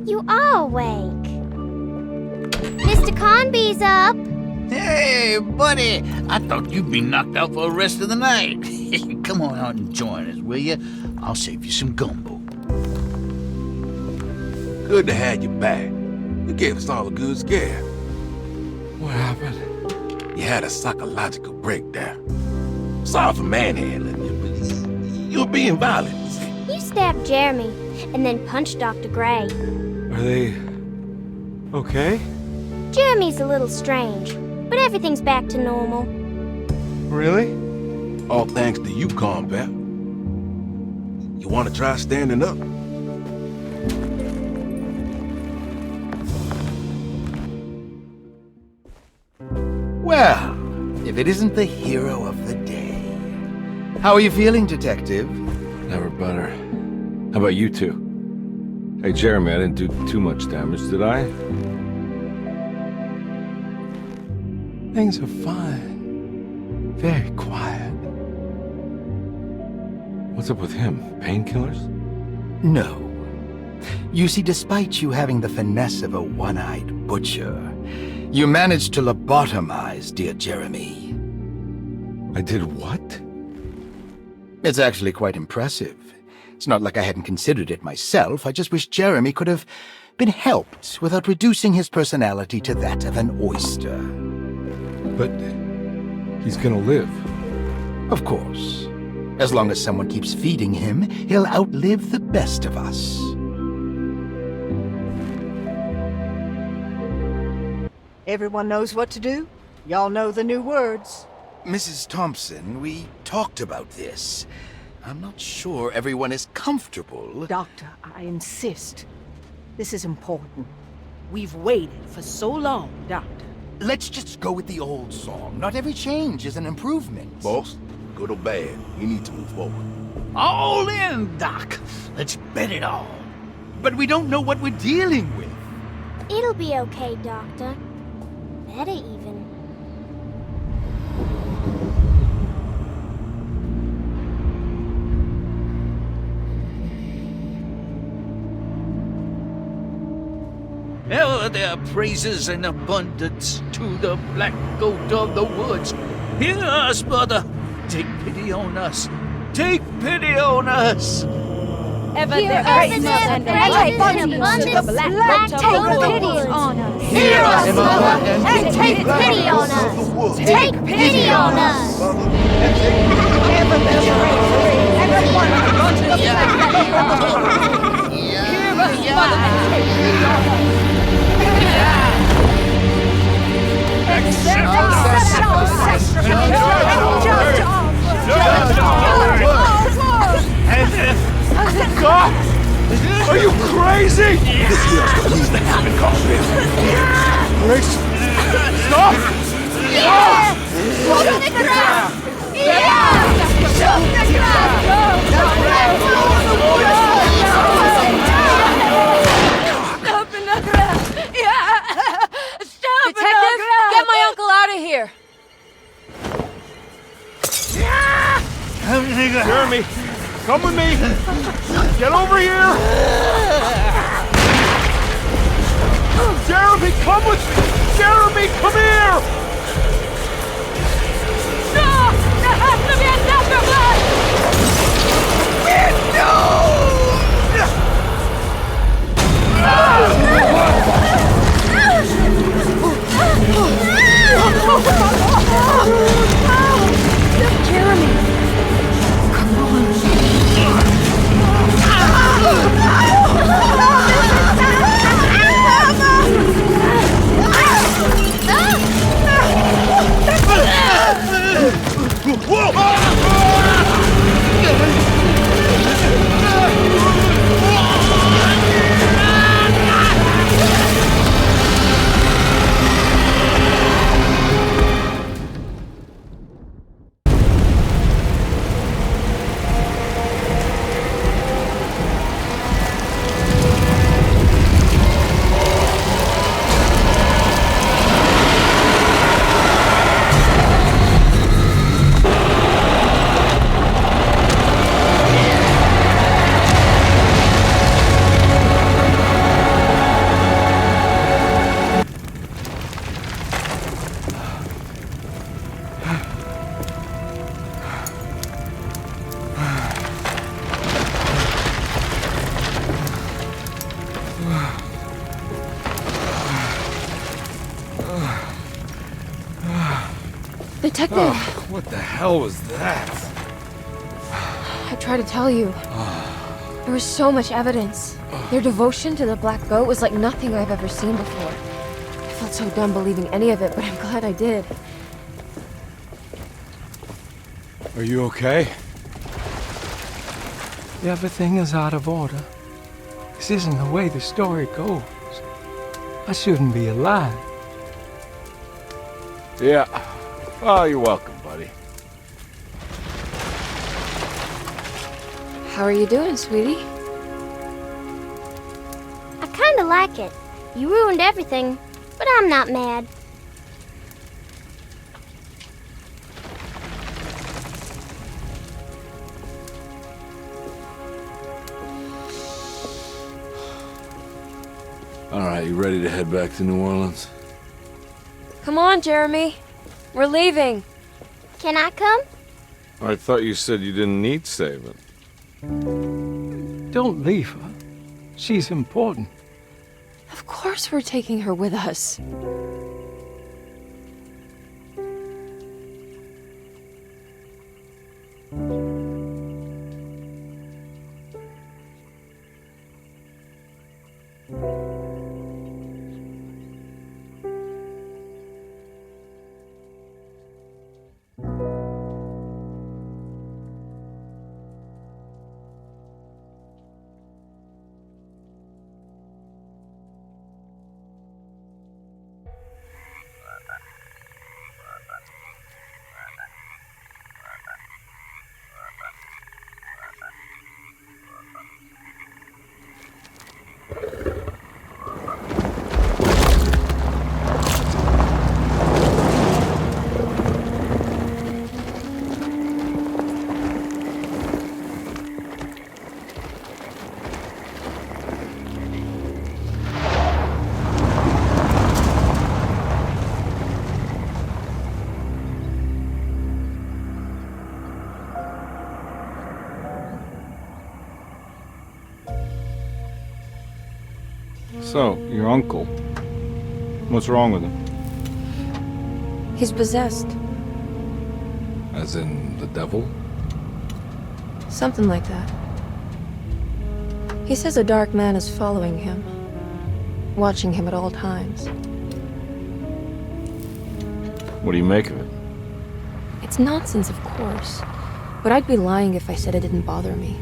You are awake. Mr. Carnby's up. Hey, buddy! I thought you'd be knocked out for the rest of the night. Come on out and join us, will you? I'll save you some gumbo. Good to have you back. You gave us all a good scare. What happened? You had a psychological breakdown. Sorry for manhandling you, but you're being violent. You stabbed Jeremy and then punched Dr. Gray. Are they... okay? Jeremy's a little strange, but everything's back to normal. Really? All thanks to you, Carnby. You want to try standing up? Well, if it isn't the hero of the day. How are you feeling, Detective? Never better. How about you two? Hey, Jeremy, I didn't do too much damage, did I? Things are fine. Very quiet. What's up with him? Painkillers? No. You see, despite you having the finesse of a one-eyed butcher, you managed to lobotomize dear Jeremy. I did what? It's actually quite impressive. It's not like I hadn't considered it myself. I just wish Jeremy could have been helped without reducing his personality to that of an oyster. But he's gonna live. Of course. As long as someone keeps feeding him, he'll outlive the best of us. Everyone knows what to do? Y'all know the new words. Mrs. Thompson, we talked about this. I'm not sure everyone is comfortable. Doctor, I insist. This is important. We've waited for so long, Doctor. Let's just go with the old song. Not every change is an improvement. Boss, good or bad, we need to move forward. All in, Doc. Let's bet it all. But we don't know what we're dealing with. It'll be okay, Doctor. Better even. Ever there praises and abundance to the black goat of the woods. Hear us, brother. Take pity on us. Take pity on us. Ever Hear there us, praises Mother, and praises abundance and to the black goat of the woods. on us. Hear us, Mother, and Take pity on us. Take pity on us. Ever there praises and abundance to the black goat of the woods. Hear us, Mother, and take pity on us. God! Are you crazy? This here's what needs to happen, Carnby. Grace! Stop! Shoot the ground! Yeah! Shoot the ground! Stop in the ground! Yeah! Stop in the Detective, ground! get my uncle out of here! Jeremy, come with me! Get over here! Detective! What the hell was that? I tried to tell you. There was so much evidence. Their devotion to the Black Goat was like nothing I've ever seen before. I felt so dumb believing any of it, but I'm glad I did. Are you okay? Everything is out of order. This isn't the way the story goes. I shouldn't be alive. Yeah. Oh, you're welcome, buddy. How are you doing, sweetie? I kinda like it. You ruined everything, but I'm not mad. All right, you ready to head back to New Orleans? Come on, Jeremy. We're leaving. Can I come? I thought you said you didn't need saving. Don't leave her. She's important. Of course we're taking her with us. So, your uncle. What's wrong with him? He's possessed. As in the devil? Something like that. He says a dark man is following him, watching him at all times. What do you make of it? It's nonsense, of course, but I'd be lying if I said it didn't bother me.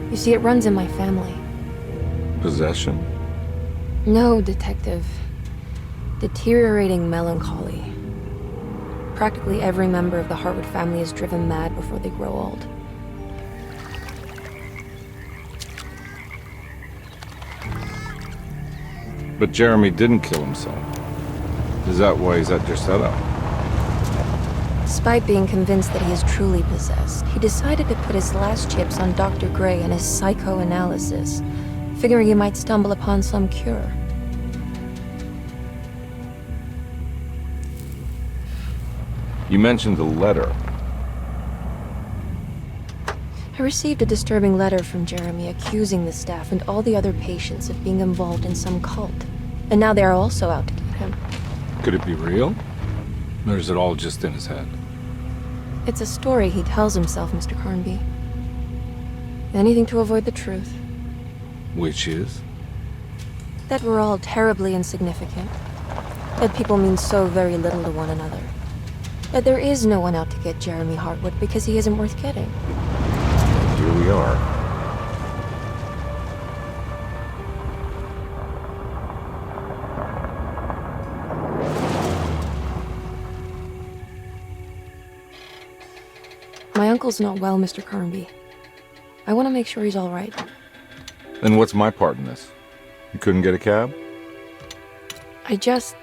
You see, it runs in my family. Possession? No, Detective. Deteriorating melancholy. Practically every member of the Hartwood family is driven mad before they grow old. But Jeremy didn't kill himself. Is that why he's at Derceto? Despite being convinced that he is truly possessed, he decided to put his last chips on Dr. Gray and his psychoanalysis, figuring he might stumble upon some cure. You mentioned the letter. I received a disturbing letter from Jeremy accusing the staff and all the other patients of being involved in some cult. And now they are also out to get him. Could it be real? Or is it all just in his head? It's a story he tells himself, Mr. Carnby. Anything to avoid the truth. Which is? That we're all terribly insignificant. That people mean so very little to one another. That there is no one out to get Jeremy Hartwood because he isn't worth getting. Here we are. My uncle's not well, Mr. Carnby. I want to make sure he's all right. Then what's my part in this? You couldn't get a cab? I just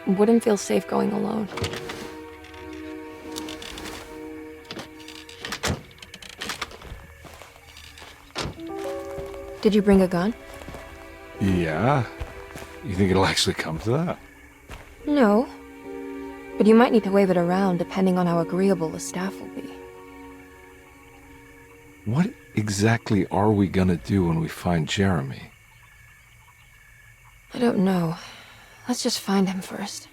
wouldn't feel safe going alone. Did you bring a gun? Yeah. You think it'll actually come to that? No. But you might need to wave it around depending on how agreeable the staff will be. What exactly are we gonna do when we find Jeremy? I don't know. Let's just find him first.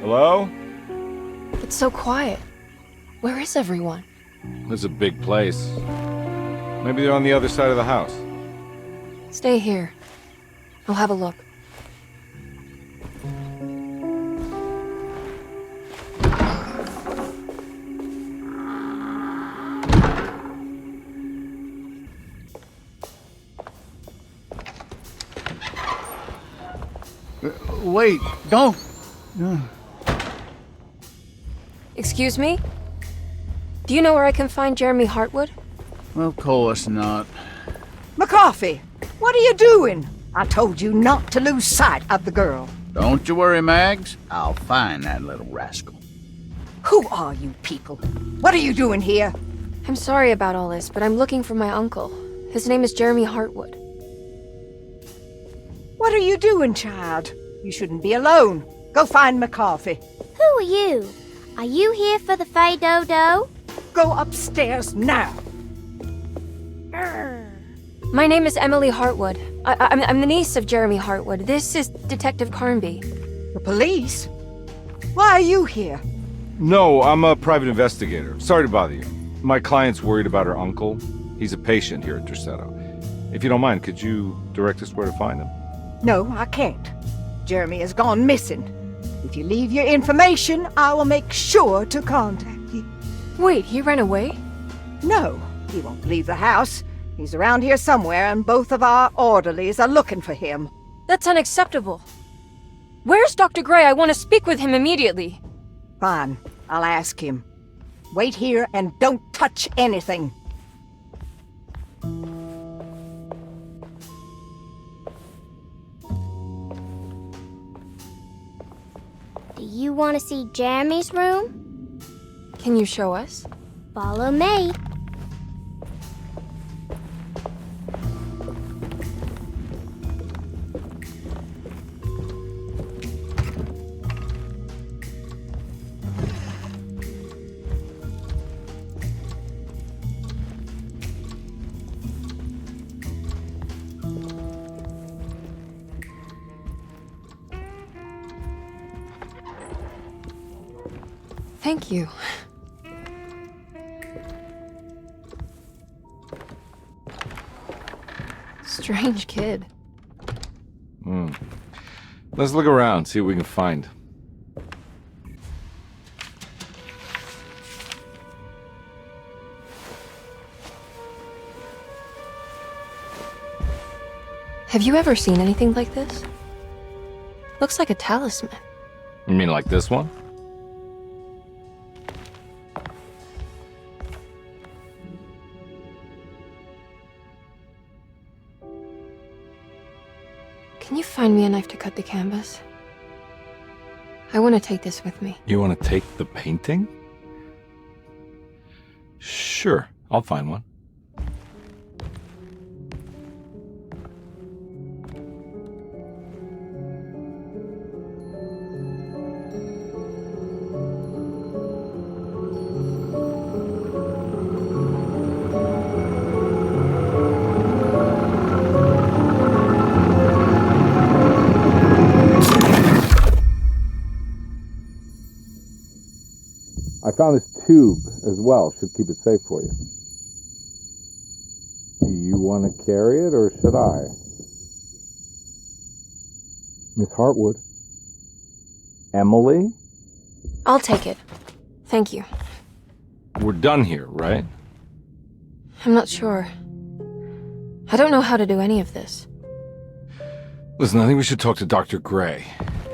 Hello? It's so quiet. Where is everyone? This is a big place. Maybe they're on the other side of the house. Stay here. I'll have a look. Wait, don't. Excuse me? Do you know where I can find Jeremy Hartwood? Of course not. McCarthy, what are you doing? I told you not to lose sight of the girl. Don't you worry, Mags. I'll find that little rascal. Who are you people? What are you doing here? I'm sorry about all this, but I'm looking for my uncle. His name is Jeremy Hartwood. What are you doing, child? You shouldn't be alone. Go find McCarthy. Who are you? Are you here for the Fay Dodo? Go upstairs now. My name is Emily Hartwood. I'm the niece of Jeremy Hartwood. This is Detective Carnby. The police? Why are you here? No, I'm a private investigator. Sorry to bother you. My client's worried about her uncle. He's a patient here at Derceto. If you don't mind, could you direct us where to find him? No, I can't. Jeremy has gone missing. If you leave your information, I will make sure to contact you. Wait, he ran away? No, he won't leave the house. He's around here somewhere, and both of our orderlies are looking for him. That's unacceptable. Where's Dr. Gray? I want to speak with him immediately. Fine, I'll ask him. Wait here and don't touch anything. Do you want to see Jeremy's room? Can you show us? Follow me. Thank you. Strange kid. Let's look around, see what we can find. Have you ever seen anything like this? Looks like a talisman. You mean like this one? Can you find me a knife to cut the canvas? I want to take this with me. You want to take the painting? Sure, I'll find one. I found this tube as well. Should keep it safe for you. Do you want to carry it, or should I? Miss Hartwood? Emily? I'll take it. Thank you. We're done here, right? I'm not sure. I don't know how to do any of this. Listen, I think we should talk to Dr. Gray.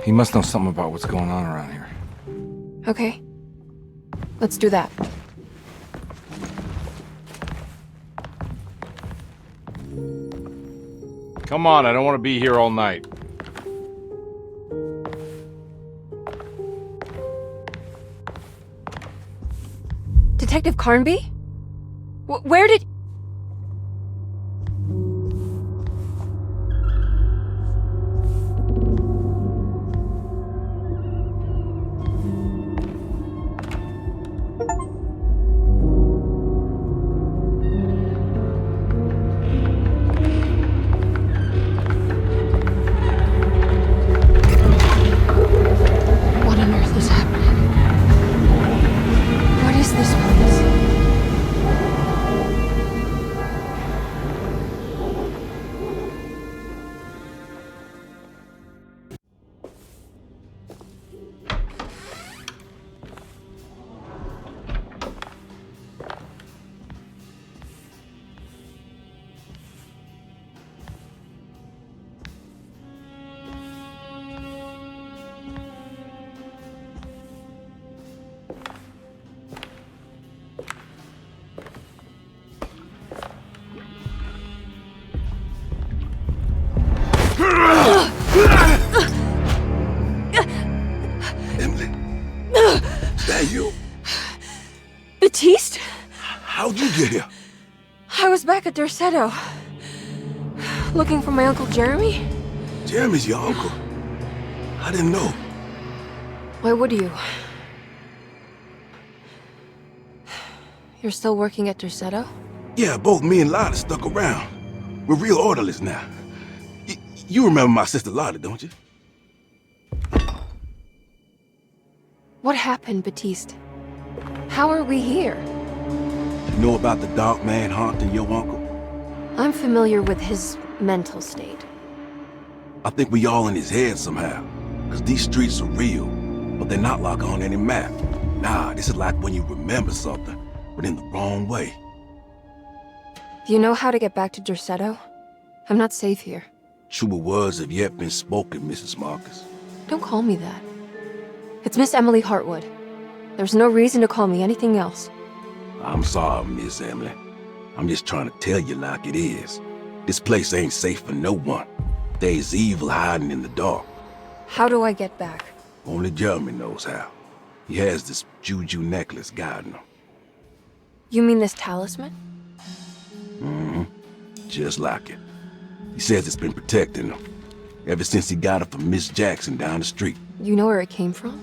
He must know something about what's going on around here. Okay. Let's do that. Come on, I don't want to be here all night. Detective Carnby? Where did... you here? I was back at Derceto. Looking for my Uncle Jeremy? Jeremy's your uncle. I didn't know. Why would you? You're still working at Derceto? Yeah, both me and Lottie stuck around. We're real orderlies now. You remember my sister Lottie, don't you? What happened, Baptiste? How are we here? You know about the dark man haunting your uncle? I'm familiar with his mental state. I think we all in his head somehow. Cause these streets are real, but they're not like on any map. Nah, this is like when you remember something, but in the wrong way. Do you know how to get back to Derceto? I'm not safe here. Truer words have yet been spoken, Mrs. Marcus. Don't call me that. It's Miss Emily Hartwood. There's no reason to call me anything else. I'm sorry, Miss Emily. I'm just trying to tell you like it is. This place ain't safe for no one. There's evil hiding in the dark. How do I get back? Only Jeremy knows how. He has this juju necklace guiding him. You mean this talisman? Mm-hmm. Just like it. He says it's been protecting him ever since he got it from Miss Jackson down the street. You know where it came from?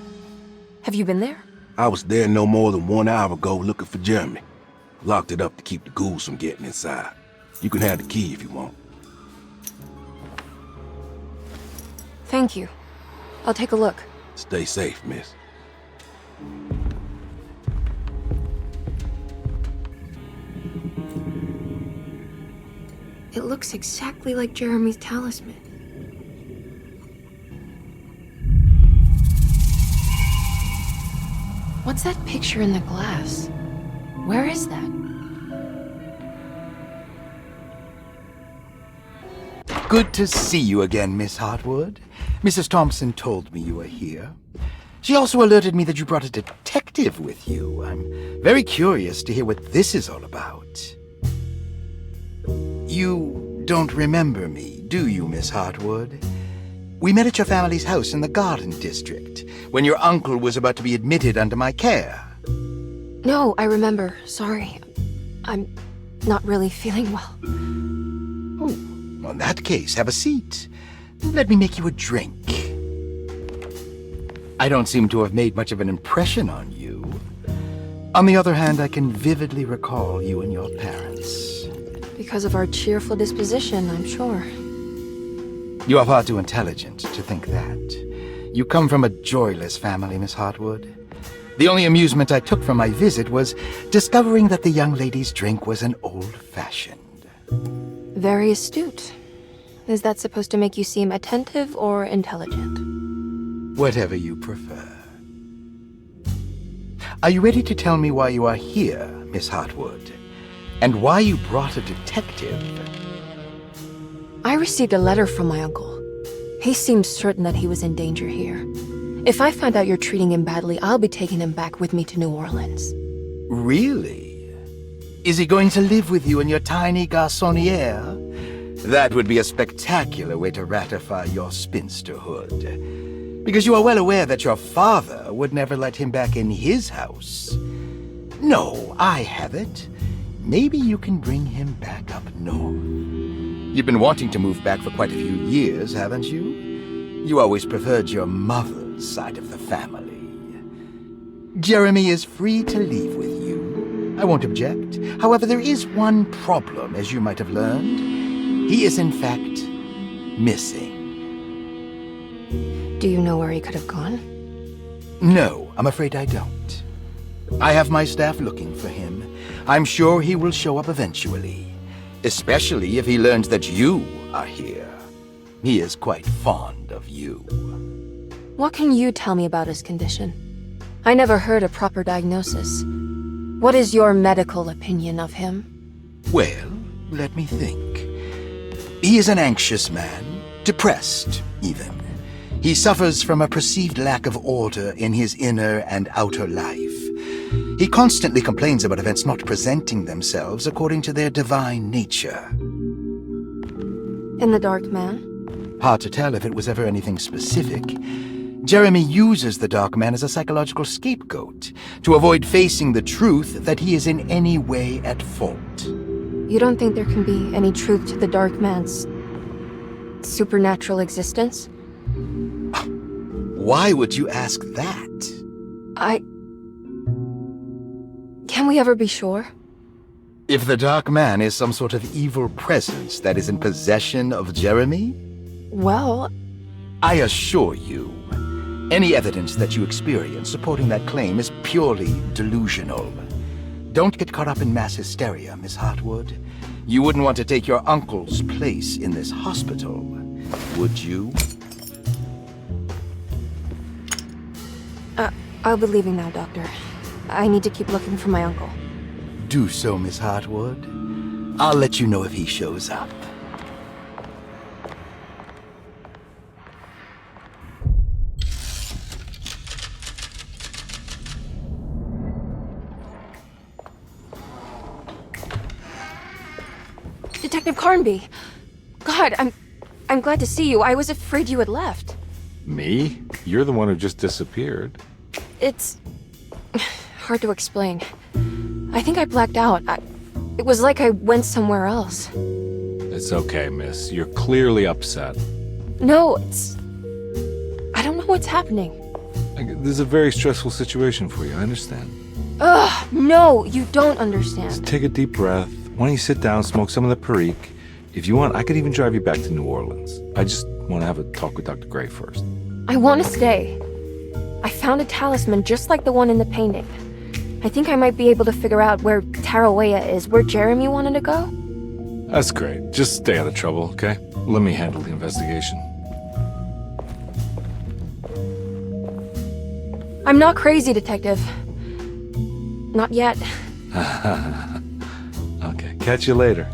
Have you been there? I was there no more than 1 hour ago looking for Jeremy. Locked it up to keep the ghouls from getting inside. You can have the key if you want. Thank you. I'll take a look. Stay safe, miss. It looks exactly like Jeremy's talisman. What's that picture in the glass? Where is that? Good to see you again, Miss Hartwood. Mrs. Thompson told me you were here. She also alerted me that you brought a detective with you. I'm very curious to hear what this is all about. You don't remember me, do you, Miss Hartwood? We met at your family's house in the Garden District, when your uncle was about to be admitted under my care. No, I remember. Sorry. I'm not really feeling well. Oh, well, in that case, have a seat. Let me make you a drink. I don't seem to have made much of an impression on you. On the other hand, I can vividly recall you and your parents. Because of our cheerful disposition, I'm sure. You are far too intelligent to think that. You come from a joyless family, Miss Hartwood. The only amusement I took from my visit was discovering that the young lady's drink was an old-fashioned. Very astute. Is that supposed to make you seem attentive or intelligent? Whatever you prefer. Are you ready to tell me why you are here, Miss Hartwood? And why you brought a detective? I received a letter from my uncle. He seemed certain that he was in danger here. If I find out you're treating him badly, I'll be taking him back with me to New Orleans. Really? Is he going to live with you in your tiny garçonniere? That would be a spectacular way to ratify your spinsterhood. Because you are well aware that your father would never let him back in his house. No, I have it. Maybe you can bring him back up north. You've been wanting to move back for quite a few years, haven't you? You always preferred your mother's side of the family. Jeremy is free to leave with you. I won't object. However, there is one problem, as you might have learned. He is, in fact, missing. Do you know where he could have gone? No, I'm afraid I don't. I have my staff looking for him. I'm sure he will show up eventually. Especially if he learns that you are here. He is quite fond of you. What can you tell me about his condition? I never heard a proper diagnosis. What is your medical opinion of him? Well, let me think. He is an anxious man, depressed, even. He suffers from a perceived lack of order in his inner and outer life. He constantly complains about events not presenting themselves according to their divine nature. And the Dark Man? Hard to tell if it was ever anything specific. Jeremy uses the Dark Man as a psychological scapegoat to avoid facing the truth that he is in any way at fault. You don't think there can be any truth to the Dark Man's supernatural existence? Why would you ask that? Can we ever be sure? If the Dark Man is some sort of evil presence that is in possession of Jeremy? Well, I assure you, any evidence that you experience supporting that claim is purely delusional. Don't get caught up in mass hysteria, Miss Hartwood. You wouldn't want to take your uncle's place in this hospital, would you? I'll be leaving now, Doctor. I need to keep looking for my uncle. Do so, Miss Hartwood. I'll let you know if he shows up. Detective Carnby! God, I'm glad to see you. I was afraid you had left. Me? You're the one who just disappeared. It's hard to explain. I think I blacked out. It was like I went somewhere else. It's okay, miss. You're clearly upset. No, I don't know what's happening. This is a very stressful situation for you, I understand. Ugh, no, you don't understand. Just take a deep breath. Why don't you sit down, smoke some of the Perique? If you want, I could even drive you back to New Orleans. I just want to have a talk with Dr. Gray first. I want to stay. I found a talisman just like the one in the painting. I think I might be able to figure out where Tarawea is, where Jeremy wanted to go. That's great. Just stay out of trouble, okay? Let me handle the investigation. I'm not crazy, Detective. Not yet. Okay, catch you later.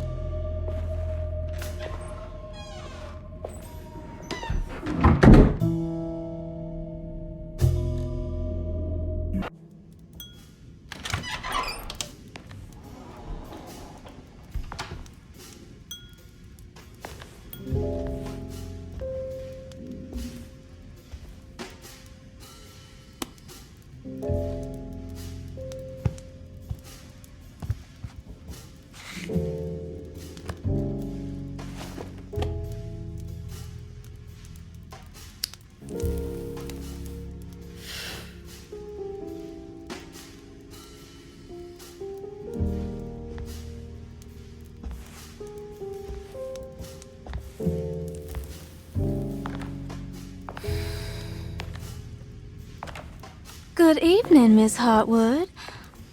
Good evening, Miss Hartwood.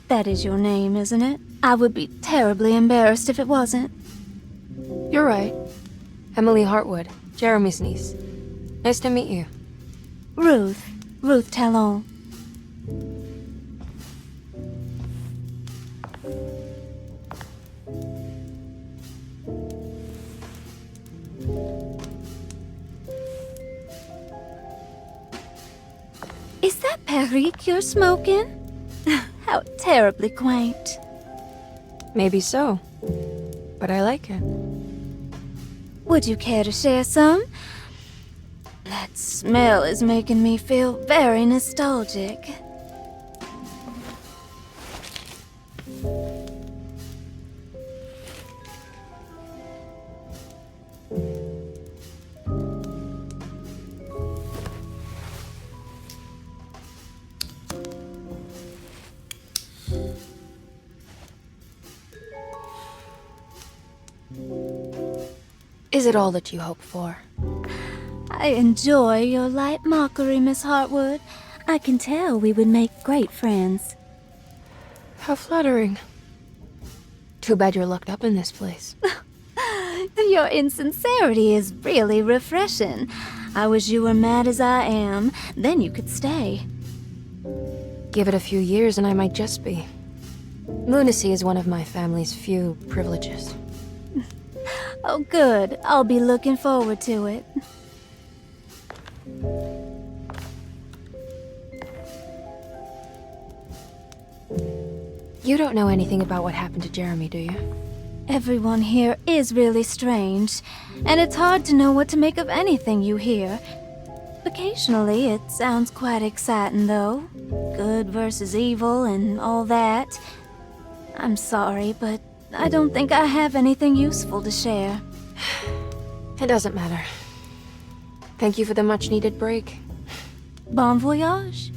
That is your name, isn't it? I would be terribly embarrassed if it wasn't. You're right. Emily Hartwood, Jeremy's niece. Nice to meet you. Ruth Talon. Is that Perique you're smoking? How terribly quaint. Maybe so. But I like it. Would you care to share some? That smell is making me feel very nostalgic. Is it all that you hope for? I enjoy your light mockery, Miss Hartwood. I can tell we would make great friends. How flattering. Too bad you're locked up in this place. Your insincerity is really refreshing. I wish you were mad as I am. Then you could stay. Give it a few years and I might just be. Lunacy is one of my family's few privileges. Oh, good. I'll be looking forward to it. You don't know anything about what happened to Jeremy, do you? Everyone here is really strange, and it's hard to know what to make of anything you hear. Occasionally, it sounds quite exciting, though. Good versus evil and all that. I'm sorry, but I don't think I have anything useful to share. It doesn't matter. Thank you for the much-needed break. Bon voyage.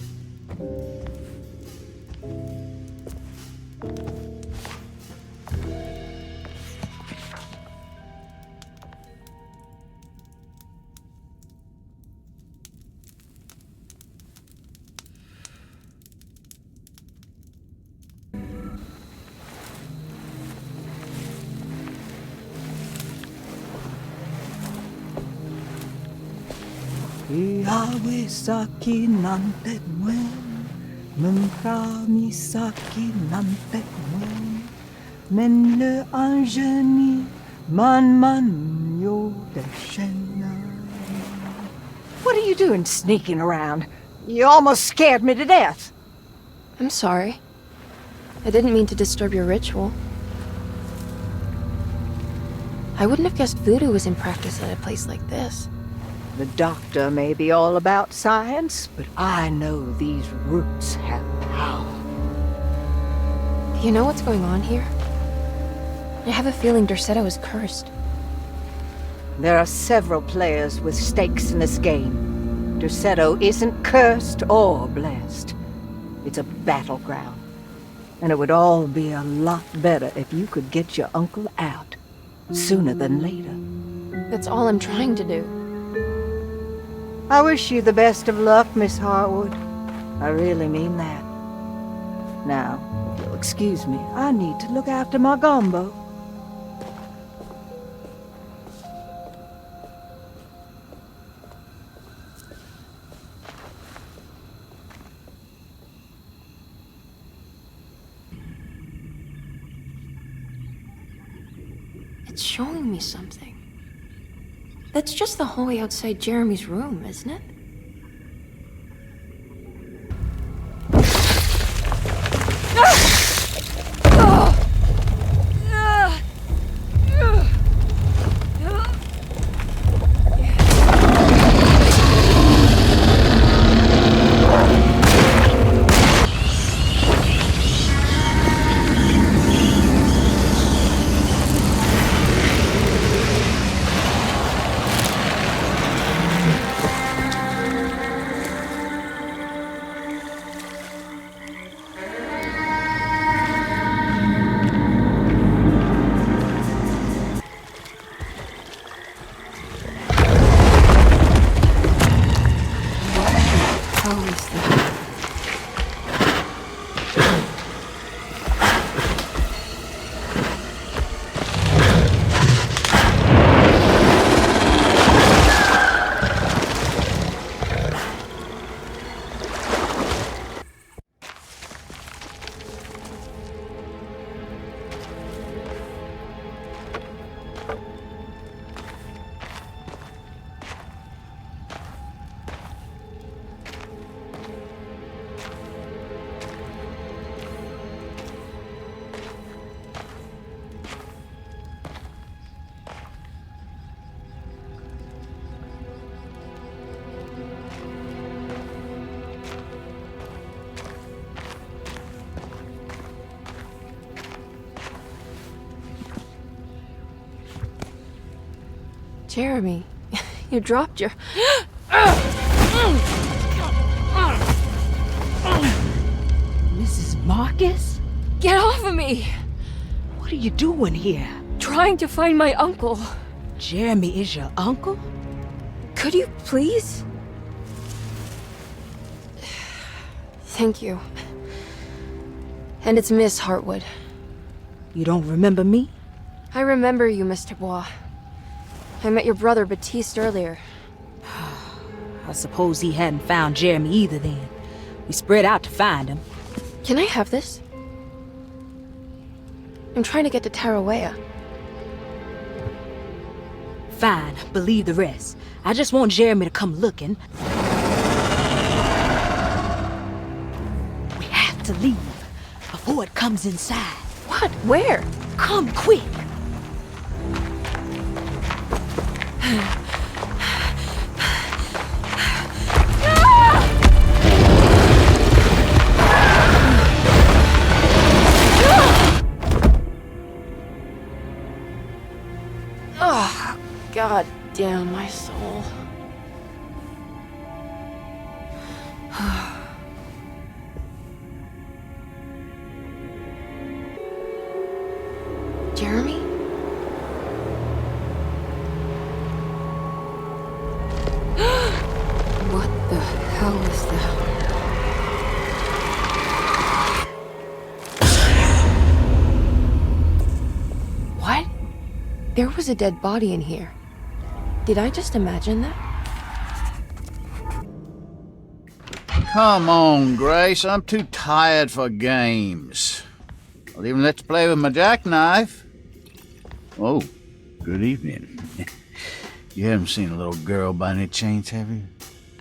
Ihawisaki nantet mwen, Mnkamisaki nantet mwen, Men le anjeni, man yo deshena. What are you doing sneaking around? You almost scared me to death. I'm sorry. I didn't mean to disturb your ritual. I wouldn't have guessed voodoo was in practice at a place like this. The doctor may be all about science, but I know these roots have power. Do you know what's going on here? I have a feeling Derceto is cursed. There are several players with stakes in this game. Derceto isn't cursed or blessed. It's a battleground. And it would all be a lot better if you could get your uncle out sooner than later. That's all I'm trying to do. I wish you the best of luck, Miss Hartwood. I really mean that. Now, if you'll excuse me, I need to look after my gumbo. It's showing me something. That's just the hallway outside Jeremy's room, isn't it? Jeremy, you dropped your... Mrs. Marcus? Get off of me! What are you doing here? Trying to find my uncle. Jeremy is your uncle? Could you please? Thank you. And it's Miss Hartwood. You don't remember me? I remember you, Mr. Bois. I met your brother Baptiste earlier. I suppose he hadn't found Jeremy either then. We spread out to find him. Can I have this? I'm trying to get to Tarawea. Fine, believe the rest. I just want Jeremy to come looking. We have to leave before it comes inside. What? Where? Come quick! God damn my soul. Jeremy? What the hell is that? What? There was a dead body in here. Did I just imagine that? Come on, Grace. I'm too tired for games. I'll even let you play with my jackknife. Oh, good evening. You haven't seen a little girl by any chance, have you?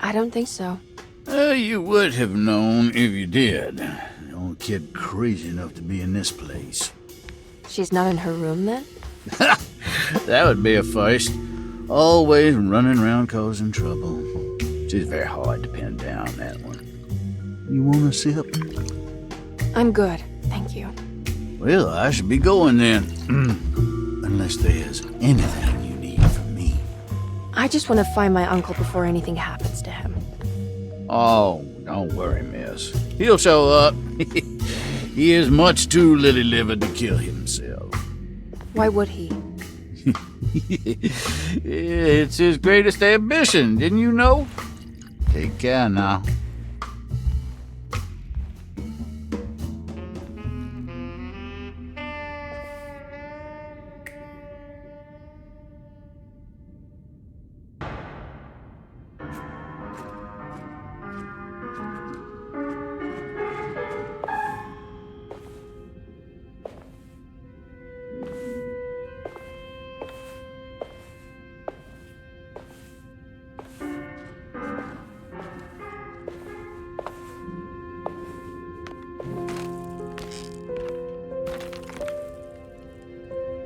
I don't think so. You would have known if you did. The only kid crazy enough to be in this place. She's not in her room then? That would be a first. Always running around causing trouble. She's very hard to pin down, that one. You want a sip? I'm good, thank you. Well, I should be going then. Unless there's anything you need from me. I just want to find my uncle before anything happens to him. Oh, don't worry, miss. He'll show up. He is much too lily-livered to kill himself. Why would he? It's his greatest ambition, didn't you know? Take care now.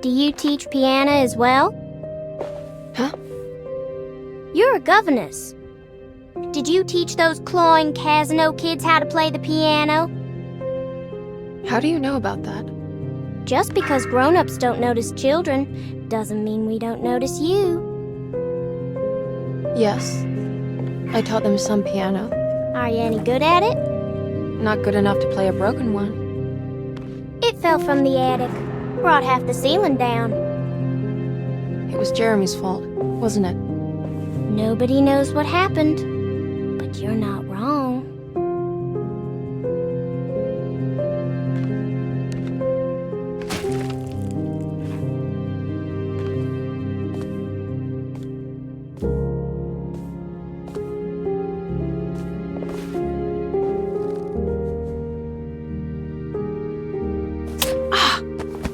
Do you teach piano as well? Huh? You're a governess. Did you teach those clawing Casino kids how to play the piano? How do you know about that? Just because grown-ups don't notice children doesn't mean we don't notice you. Yes. I taught them some piano. Are you any good at it? Not good enough to play a broken one. It fell from the attic. Brought half the ceiling down. It was Jeremy's fault, wasn't it? Nobody knows what happened, but you're not wrong.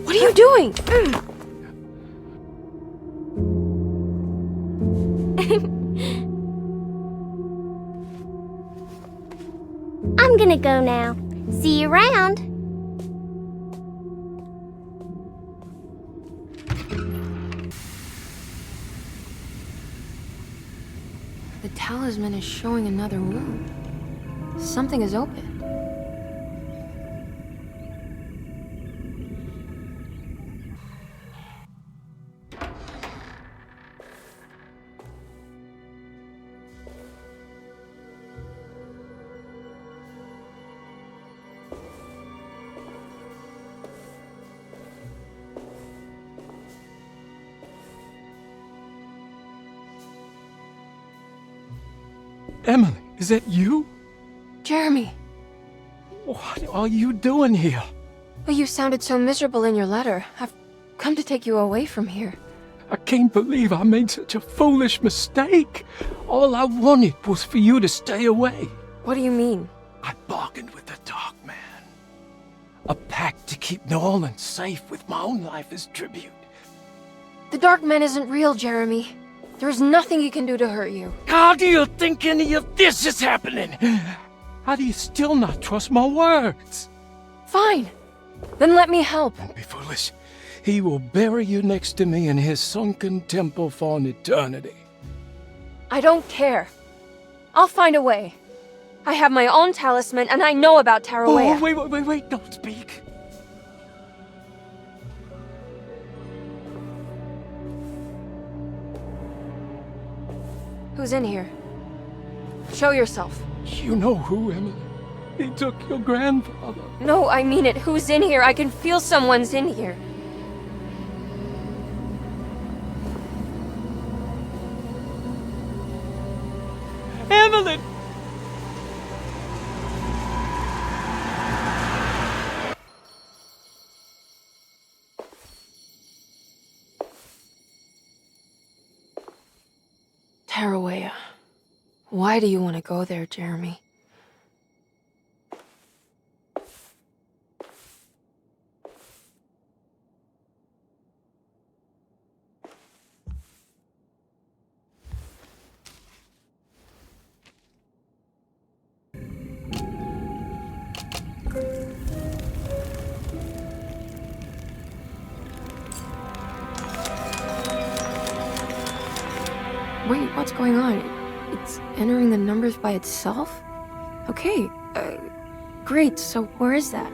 What are you doing? I'm gonna go now. See you around. The talisman is showing another room. Something is open. Emily, is that you? Jeremy! What are you doing here? Well, you sounded so miserable in your letter. I've come to take you away from here. I can't believe I made such a foolish mistake. All I wanted was for you to stay away. What do you mean? I bargained with the Dark Man. A pact to keep New Orleans safe with my own life as tribute. The Dark Man isn't real, Jeremy. There is nothing he can do to hurt you. How do you think any of this is happening? How do you still not trust my words? Fine. Then let me help. Don't be foolish. He will bury you next to me in his sunken temple for an eternity. I don't care. I'll find a way. I have my own talisman, and I know about Tarawea. Oh, wait, don't speak. Who's in here? Show yourself. You know who, Emily. He took your grandfather. No, I mean it. Who's in here? I can feel someone's in here. Emily! Tarawea. Why do you want to go there, Jeremy? Wait, what's going on? It's entering the numbers by itself? Okay, great, so where is that?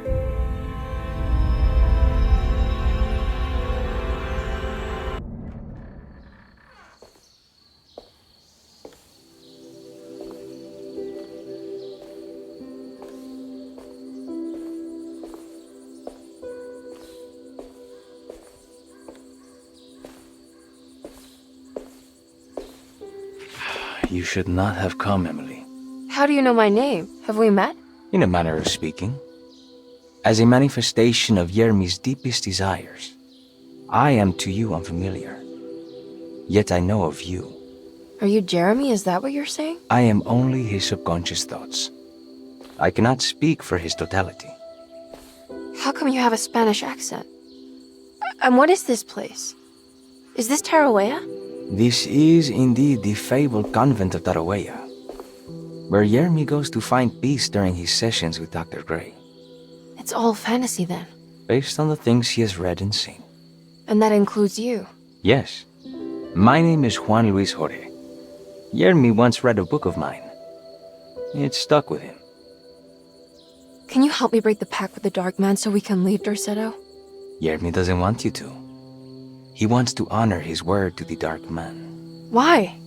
You should not have come, Emily. How do you know my name? Have we met? In a manner of speaking. As a manifestation of Jeremy's deepest desires, I am to you unfamiliar. Yet I know of you. Are you Jeremy? Is that what you're saying? I am only his subconscious thoughts. I cannot speak for his totality. How come you have a Spanish accent? And what is this place? Is this Tarawea? This is indeed the fabled convent of Tarawea, where Jeremy goes to find peace during his sessions with Dr. Gray. It's all fantasy then. Based on the things he has read and seen. And that includes you. Yes. My name is Juan Luis Jorge. Jeremy once read a book of mine. It stuck with him. Can you help me break the pact with the Dark Man so we can leave Derceto? Jeremy doesn't want you to. He wants to honor his word to the Dark Man. Why?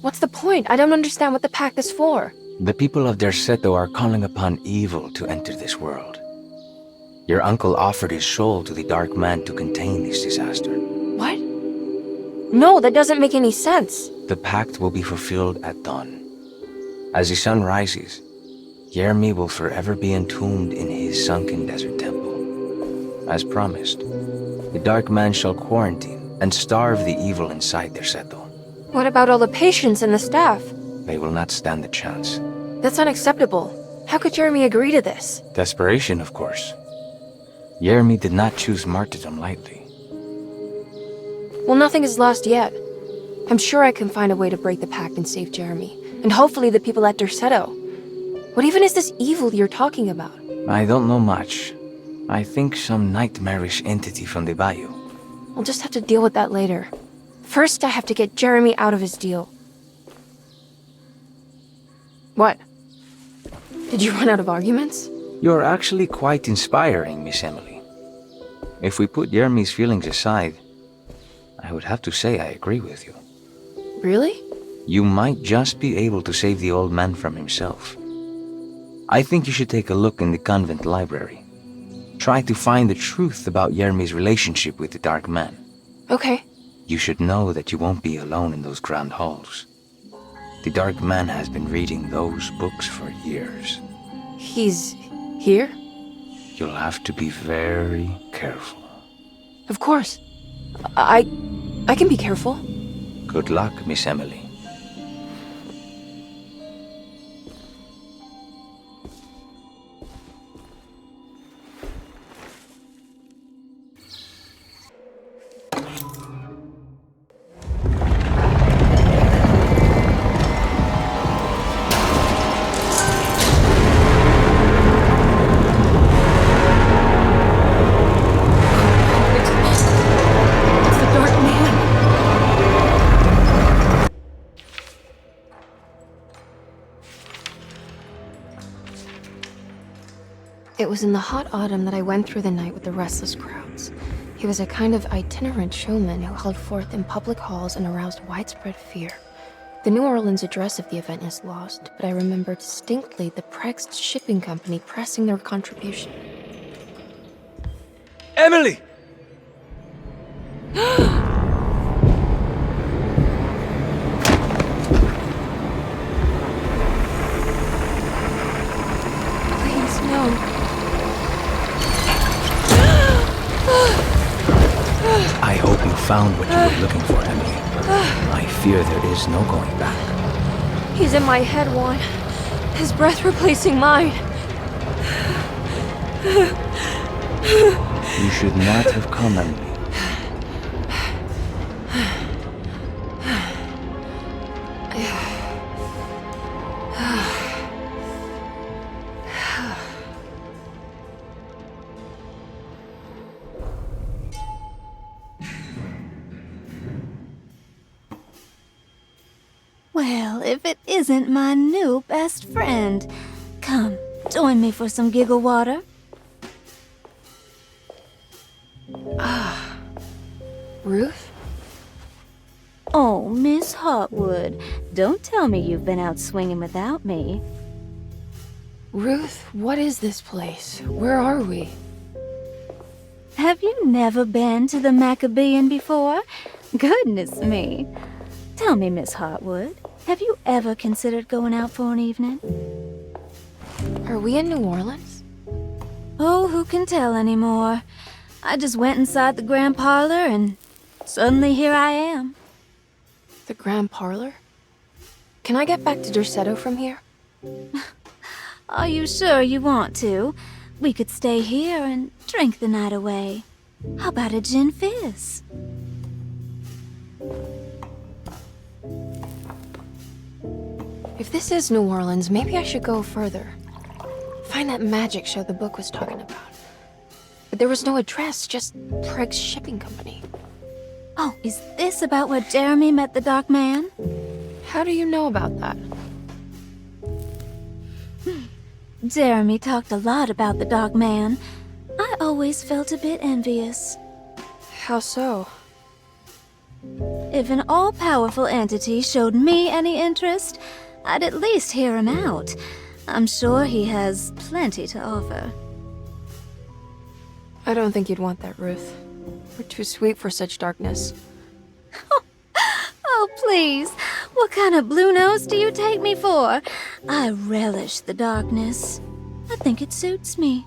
What's the point? I don't understand what the pact is for. The people of Derceto are calling upon evil to enter this world. Your uncle offered his soul to the Dark Man to contain this disaster. What? No, that doesn't make any sense. The pact will be fulfilled at dawn. As the sun rises, Jeremy will forever be entombed in his sunken desert temple. As promised, the Dark Man shall quarantine and starve the evil inside Derceto. What about all the patients and the staff? They will not stand a chance. That's unacceptable. How could Jeremy agree to this? Desperation, of course. Jeremy did not choose martyrdom lightly. Well, nothing is lost yet. I'm sure I can find a way to break the pact and save Jeremy. And hopefully the people at Derceto. What even is this evil you're talking about? I don't know much. I think some nightmarish entity from the bayou. We'll just have to deal with that later. First, I have to get Jeremy out of his deal. What? Did you run out of arguments? You're actually quite inspiring, Miss Emily. If we put Jeremy's feelings aside, I would have to say I agree with you. Really? You might just be able to save the old man from himself. I think you should take a look in the convent library. Try to find the truth about Jeremy's relationship with the Dark Man. Okay. You should know that you won't be alone in those grand halls. The Dark Man has been reading those books for years. He's here? You'll have to be very careful. Of course. I can be careful. Good luck, Miss Emily. It was in the hot autumn that I went through the night with the restless crowds. He was a kind of itinerant showman who held forth in public halls and aroused widespread fear. The New Orleans address of the event is lost, but I remember distinctly the Prext shipping company pressing their contribution. Emily! Please, no. I hope you found what you were looking for, Emily. I fear there is no going back. He's in my head, Juan. His breath replacing mine. You should not have come, Emily. Well, if it isn't my new best friend. Come, join me for some giggle water. Ruth? Oh, Miss Hartwood, don't tell me you've been out swinging without me. Ruth, what is this place? Where are we? Have you never been to the Maccabean before? Goodness me. Tell me, Miss Hartwood, have you ever considered going out for an evening? Are we in New Orleans? Oh, who can tell anymore? I just went inside the grand parlor and suddenly here I am. The Grand Parlor? Can I get back to Derceto from here? Are you sure you want to? We could stay here and drink the night away. How about a gin fizz? If this is New Orleans, maybe I should go further. Find that magic show the book was talking about. But there was no address, just Preg's shipping company. Oh, is this about where Jeremy met the Dark Man? How do you know about that? Jeremy talked a lot about the Dark Man. I always felt a bit envious. How so? If an all-powerful entity showed me any interest, I'd at least hear him out. I'm sure he has plenty to offer. I don't think you'd want that, Ruth. We're too sweet for such darkness. Oh, please. What kind of blue nose do you take me for? I relish the darkness. I think it suits me.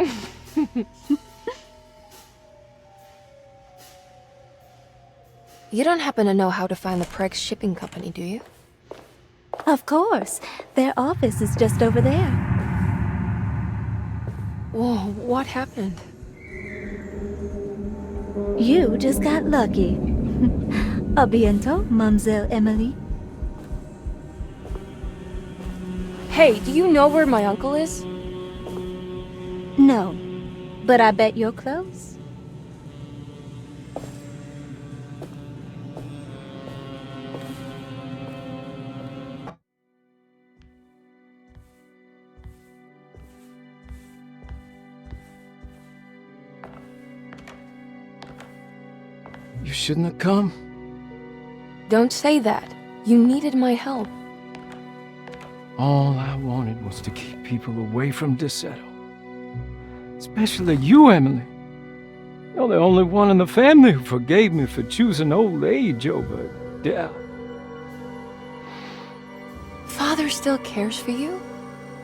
You don't happen to know how to find the Preg shipping company, do you? Of course. Their office is just over there. Whoa, what happened? You just got lucky. A bientôt, Mademoiselle Emily. Hey, do you know where my uncle is? No, but I bet you're close. You shouldn't have come. Don't say that. You needed my help. All I wanted was to keep people away from Derceto. Especially you, Emily. You're the only one in the family who forgave me for choosing old age over death. Father still cares for you?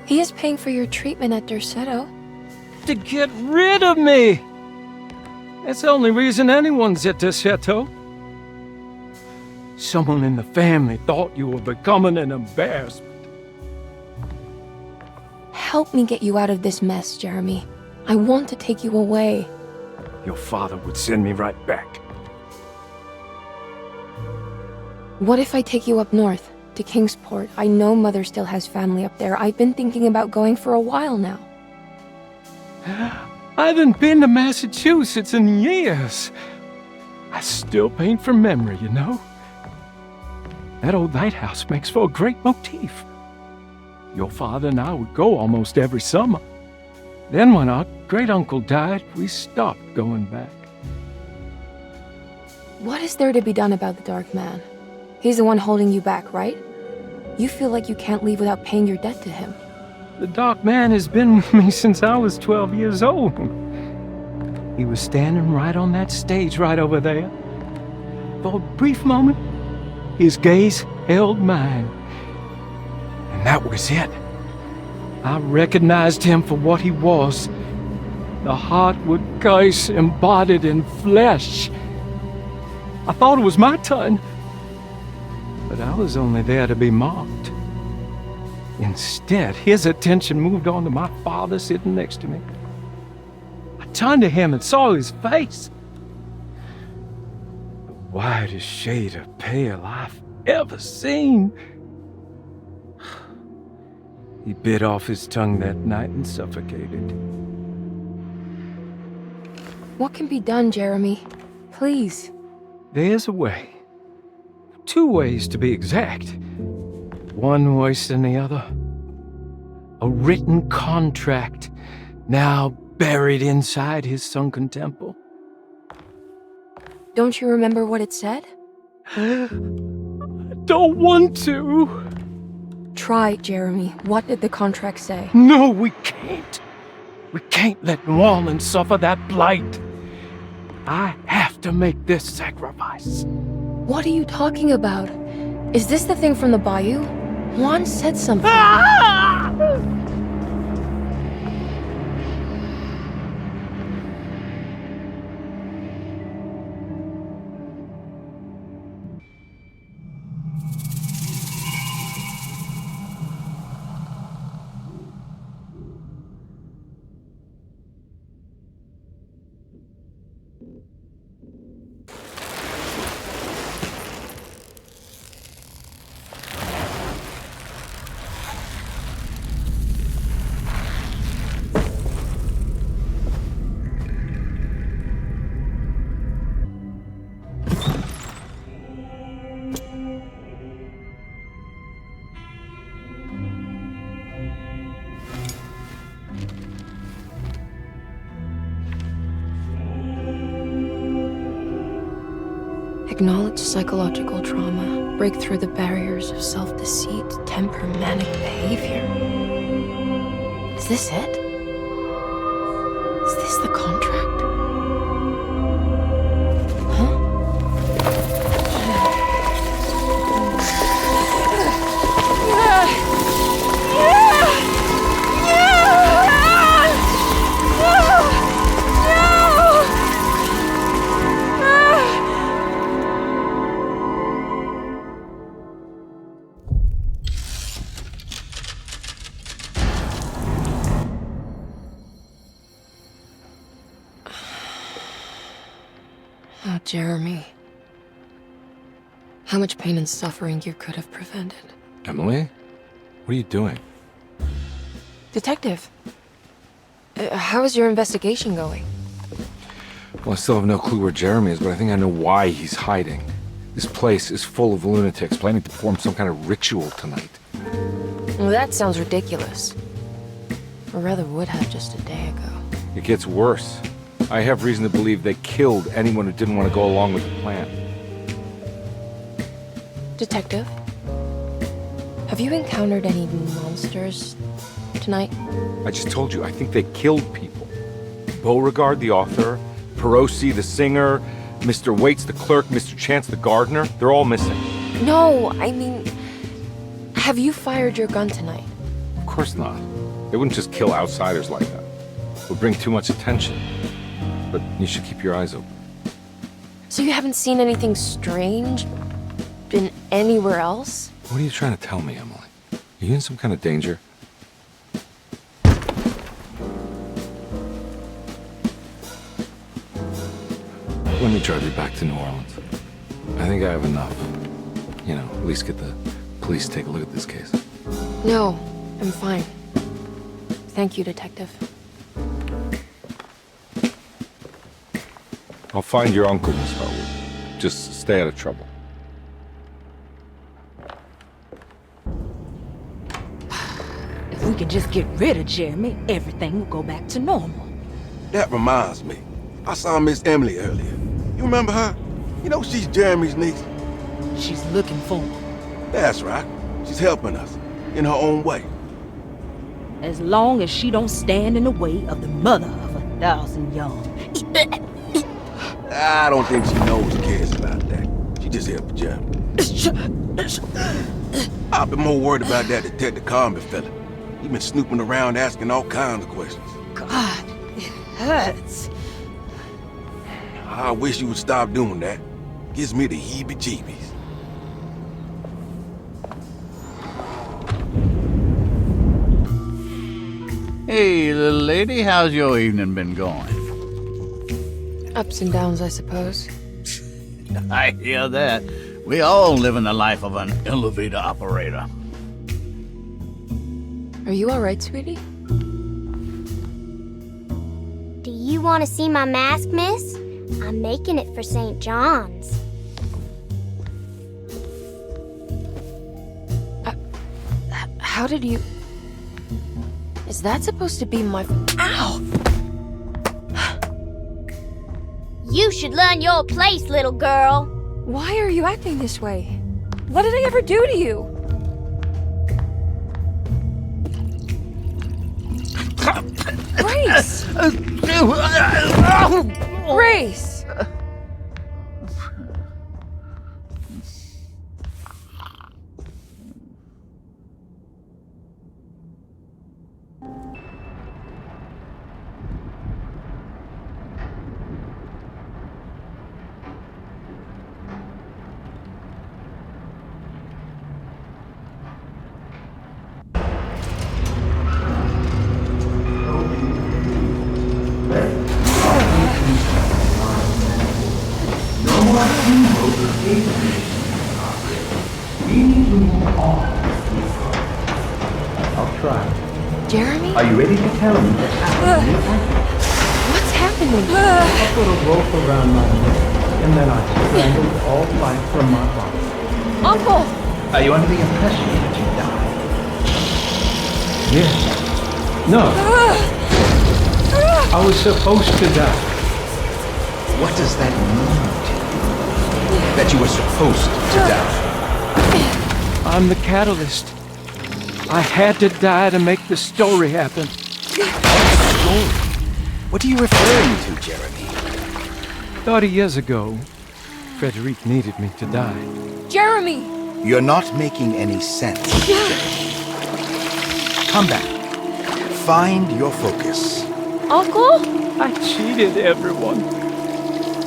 He is paying for your treatment at Derceto. To get rid of me! That's the only reason anyone's at Derceto. Someone in the family thought you were becoming an embarrassment. Help me get you out of this mess, Jeremy. I want to take you away. Your father would send me right back. What if I take you up north, to Kingsport? I know Mother still has family up there. I've been thinking about going for a while now. I haven't been to Massachusetts in years. I still paint from memory, you know. That old lighthouse makes for a great motif. Your father and I would go almost every summer. Then when our great-uncle died, we stopped going back. What is there to be done about the Dark Man? He's the one holding you back, right? You feel like you can't leave without paying your debt to him. The Dark Man has been with me since I was 12 years old. He was standing right on that stage right over there. For a brief moment, his gaze held mine. And that was it. I recognized him for what he was. The Hartwood curse embodied in flesh. I thought it was my turn. But I was only there to be mocked. Instead, his attention moved on to my father sitting next to me. I turned to him and saw his face. The whitest shade of pale I've ever seen. He bit off his tongue that night and suffocated. What can be done, Jeremy? Please. There's a way. 2 ways to be exact. One worse than the other. A written contract, now buried inside his sunken temple. Don't you remember what it said? I don't want to. Try, Jeremy. What did the contract say? No, we can't. We can't let Wallen suffer that blight. I have to make this sacrifice. What are you talking about? Is this the thing from the bayou? Juan said something. Acknowledge psychological trauma. Break through the barriers of self-deceit, temper, manic behavior. Is this it? Is this the contract? Oh, Jeremy. How much pain and suffering you could have prevented. Emily? What are you doing? Detective, how is your investigation going? Well, I still have no clue where Jeremy is, but I think I know why he's hiding. This place is full of lunatics planning to perform some kind of ritual tonight. Well, that sounds ridiculous. Or rather would have just a day ago. It gets worse. I have reason to believe they killed anyone who didn't want to go along with the plan. Detective, have you encountered any monsters tonight? I just told you, I think they killed people. Beauregard, the author, Perosi, the singer, Mr. Waits, the clerk, Mr. Chance, the gardener, they're all missing. No, I mean, have you fired your gun tonight? Of course not. They wouldn't just kill outsiders like that. It would bring too much attention. But you should keep your eyes open. So you haven't seen anything strange? Been anywhere else? What are you trying to tell me, Emily? Are you in some kind of danger? Let me drive you back to New Orleans. I think I have enough. You know, at least get the police to take a look at this case. No, I'm fine. Thank you, Detective. I'll find your uncle, Miss Hartwood. Just stay out of trouble. If we can just get rid of Jeremy, everything will go back to normal. That reminds me. I saw Miss Emily earlier. You remember her? You know she's Jeremy's niece. She's looking for him. That's right. She's helping us, in her own way. As long as she don't stand in the way of the mother of 1,000 young. I don't think she knows or cares about that. She just here for Jeremy. I've been more worried about that Detective Carnby fella. He been snooping around asking all kinds of questions. God, it hurts. I wish you would stop doing that. Gives me the heebie-jeebies. Hey, little lady, how's your evening been going? Ups and downs, I suppose. I hear that. We all live in the life of an elevator operator. Are you alright, sweetie? Do you want to see my mask, miss? I'm making it for St. John's. How did you... Is that supposed to be my... Ow! You should learn your place, little girl. Why are you acting this way? What did I ever do to you? Grace! Grace! I'll try. Jeremy? Are you ready to tell me What's happening? I put a rope around my neck, and then I strangled all life from my body. Uncle! Are you under the impression that you died? Yes. No. I was supposed to die. What does that mean to you? That you were supposed to die? I'm the catalyst. I had to die to make the story happen. Story? What are you referring to, Jeremy? 30 years ago, Frederic needed me to die. Jeremy! You're not making any sense. Come back. Find your focus. Uncle? I cheated everyone.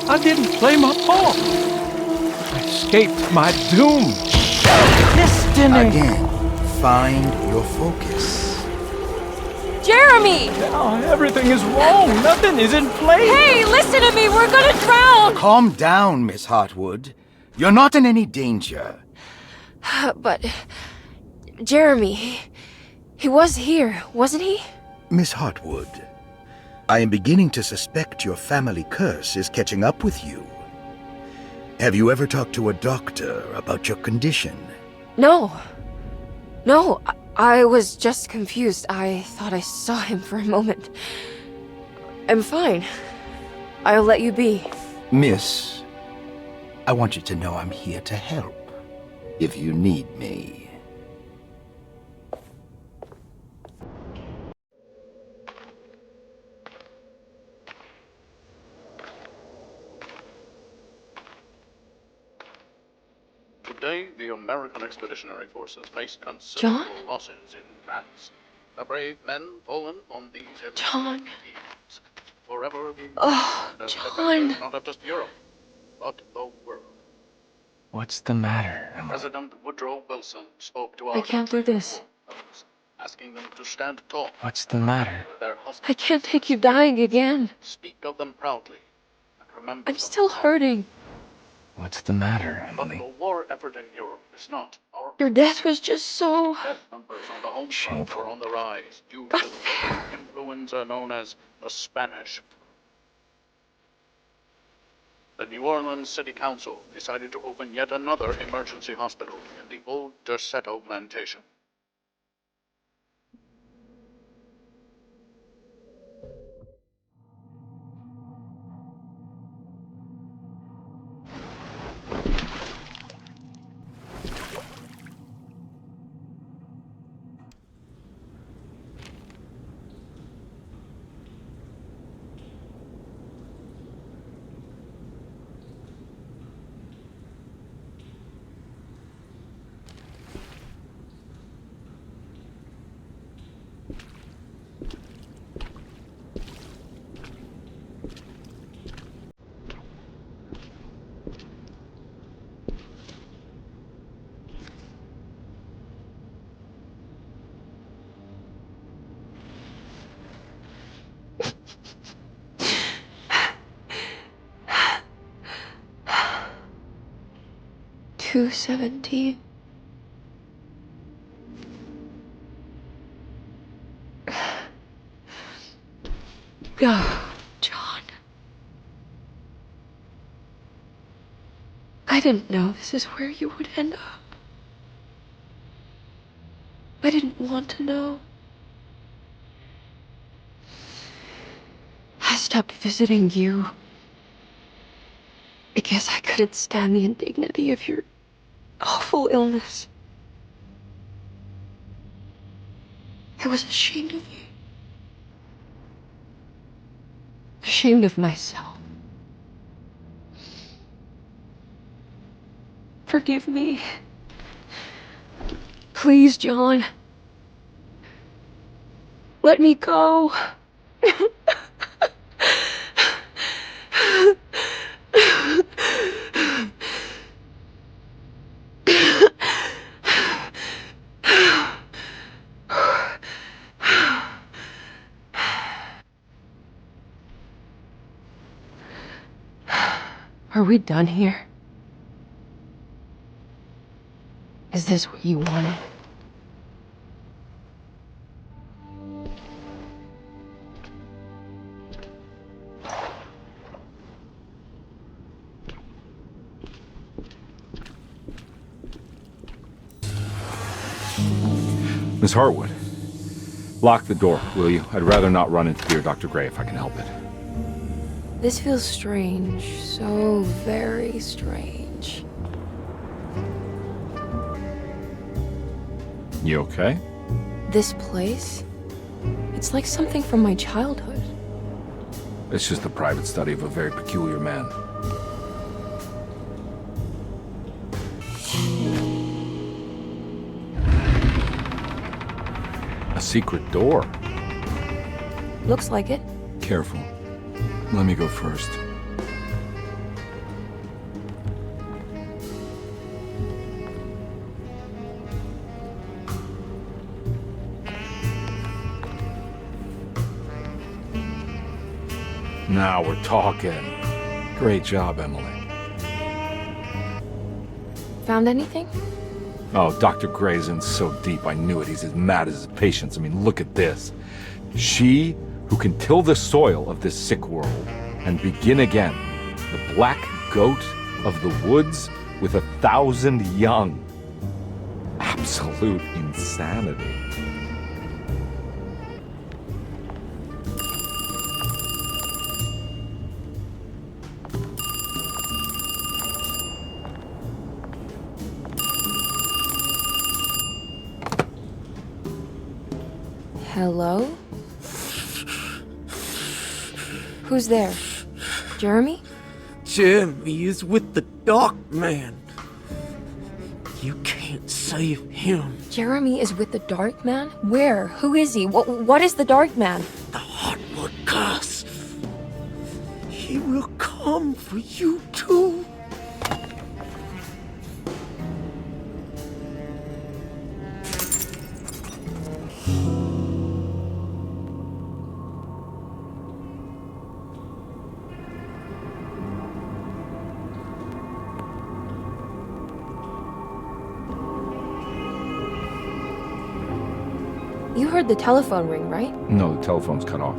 I didn't play my part. I escaped my doom. Destiny. Again, find your focus. Jeremy! Now everything is wrong. Nothing is in place. Hey, listen to me! We're gonna drown! Calm down, Miss Hartwood. You're not in any danger. But... Jeremy... He was here, wasn't he? Miss Hartwood, I am beginning to suspect your family curse is catching up with you. Have you ever talked to a doctor about your condition? No. No, I was just confused. I thought I saw him for a moment. I'm fine. I'll let you be. Miss, I want you to know I'm here to help, if you need me. Today, the American Expeditionary Forces faced considerable losses in France. The brave men fallen on these John. fields. Forever be John. not of just Europe, but the world. What's the matter, Emily? President Woodrow Wilson spoke to our I can't do this. asking them to stand tall. What's the matter? Their I can't take you dying again. speak of them proudly. And remember I'm still hurting. What's the matter, But Emily? the war effort in Europe is not our Your death was just so... death numbers on the home front are on the rise due to the influenza known as the Spanish. The New Orleans City Council decided to open yet another emergency hospital in the old Derceto plantation. 2:17. Oh, John. I didn't know this is where you would end up. I didn't want to know. I stopped visiting you because I couldn't stand the indignity of your awful illness. I was ashamed of you. Ashamed of myself. Forgive me. Please, John. Let me go. Are we done here? Is this what you wanted? Miss Hartwood, lock the door, will you? I'd rather not run into dear Dr. Gray if I can help it. This feels strange. So very strange. You okay? This place? It's like something from my childhood. It's just the private study of a very peculiar man. A secret door. Looks like it. Careful. Let me go first. Now we're talking. Great job, Emily. Found anything? Oh, Dr. Gray's in so deep, I knew it. He's as mad as his patients. I mean, look at this. She who can till the soil of this sick world and begin again, the black goat of the woods with 1,000 young. Absolute insanity. Hello? Who's there? Jeremy? Jeremy is with the Dark Man. You can't save him. Jeremy is with the Dark Man? Where? Who is he? What is the Dark Man? The Hartwood curse. He will come for you too. You heard the telephone ring, right? No, the telephone's cut off.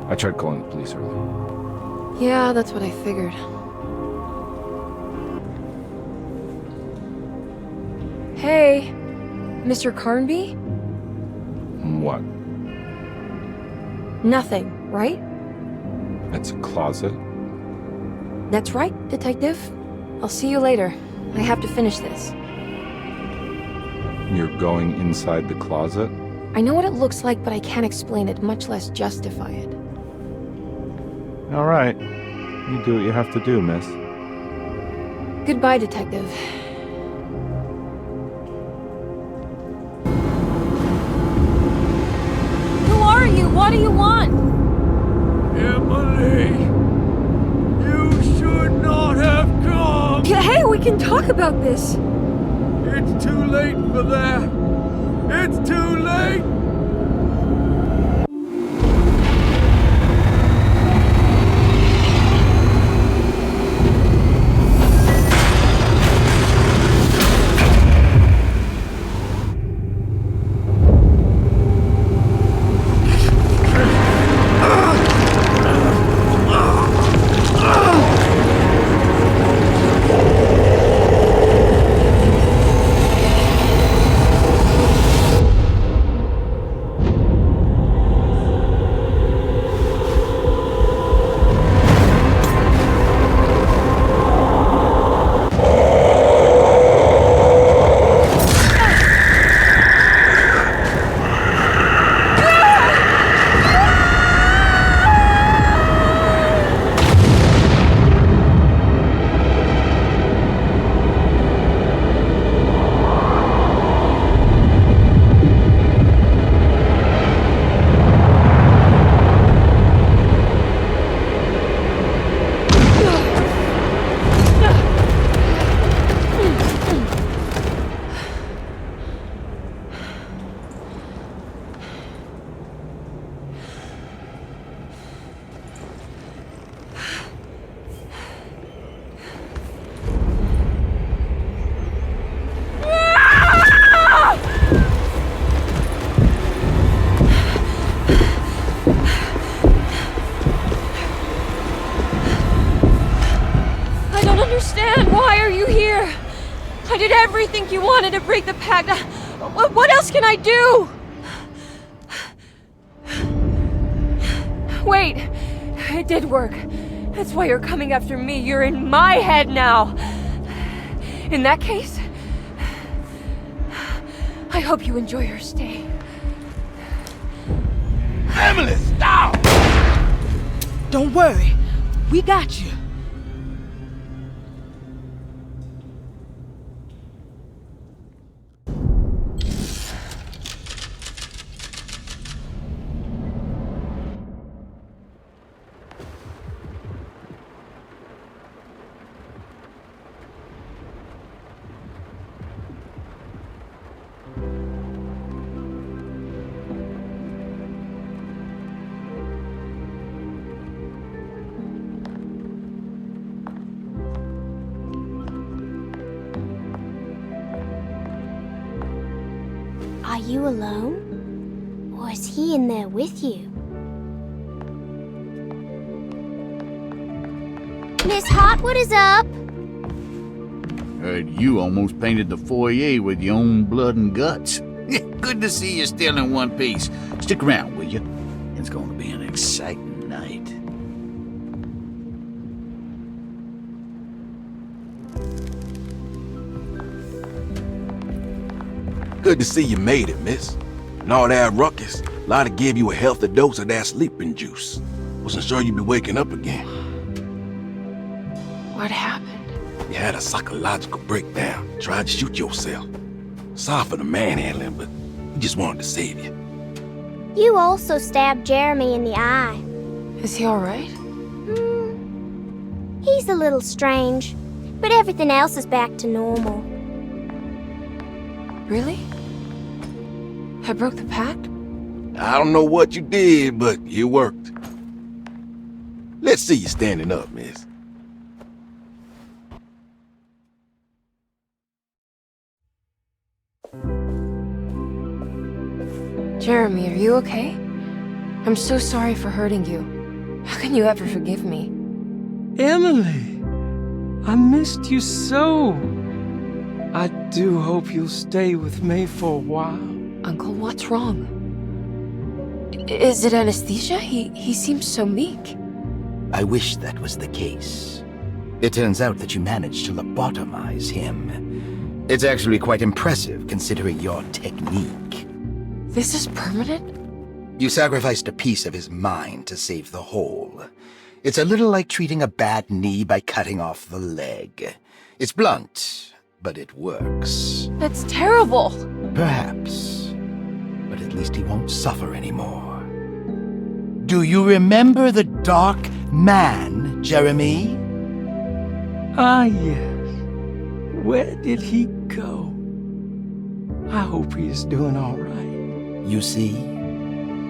I tried calling the police earlier. Yeah, that's what I figured. Hey, Mr. Carnby? What? Nothing, right? It's a closet? That's right, Detective. I'll see you later. I have to finish this. You're going inside the closet? I know what it looks like, but I can't explain it, much less justify it. All right. You do what you have to do, miss. Goodbye, Detective. Who are you? What do you want? Emily, you should not have come. Hey, we can talk about this. It's too late for that. It's too late. I did everything you wanted to break the pact. What else can I do? Wait, it did work. That's why you're coming after me. You're in my head now. In that case, I hope you enjoy your stay. Emily, stop! Don't worry. We got you. Are you alone? Or is he in there with you? Miss Hartwood is up! Heard you almost painted the foyer with your own blood and guts. Good to see you still in one piece. Stick around, will you? It's going to be an exciting night. Good to see you made it, miss. And all that ruckus, Lotta gave you a healthy dose of that sleeping juice. Wasn't sure you'd be waking up again. What happened? You had a psychological breakdown. Tried to shoot yourself. Sorry for the manhandling, but we just wanted to save you. You also stabbed Jeremy in the eye. Is he alright? He's a little strange, but everything else is back to normal. Really? I broke the pact? I don't know what you did, but it worked. Let's see you standing up, miss. Jeremy, are you okay? I'm so sorry for hurting you. How can you ever forgive me? Emily, I missed you so. I do hope you'll stay with me for a while. Uncle, what's wrong? Is it anesthesia? He seems so meek. I wish that was the case. It turns out that you managed to lobotomize him. It's actually quite impressive considering your technique. This is permanent? You sacrificed a piece of his mind to save the whole. It's a little like treating a bad knee by cutting off the leg. It's blunt, but it works. That's terrible. Perhaps. But at least he won't suffer anymore. Do you remember the Dark Man, Jeremy? Ah, yes. Where did he go? I hope he is doing all right. You see?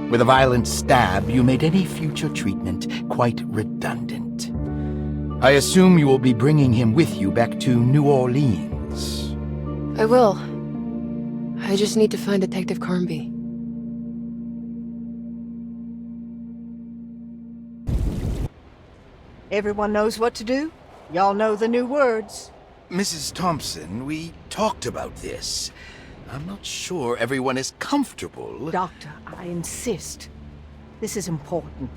With a violent stab, you made any future treatment quite redundant. I assume you will be bringing him with you back to New Orleans. I will. I just need to find Detective Carnby. Everyone knows what to do? Y'all know the new words. Mrs. Thompson, we talked about this. I'm not sure everyone is comfortable. Doctor, I insist. This is important.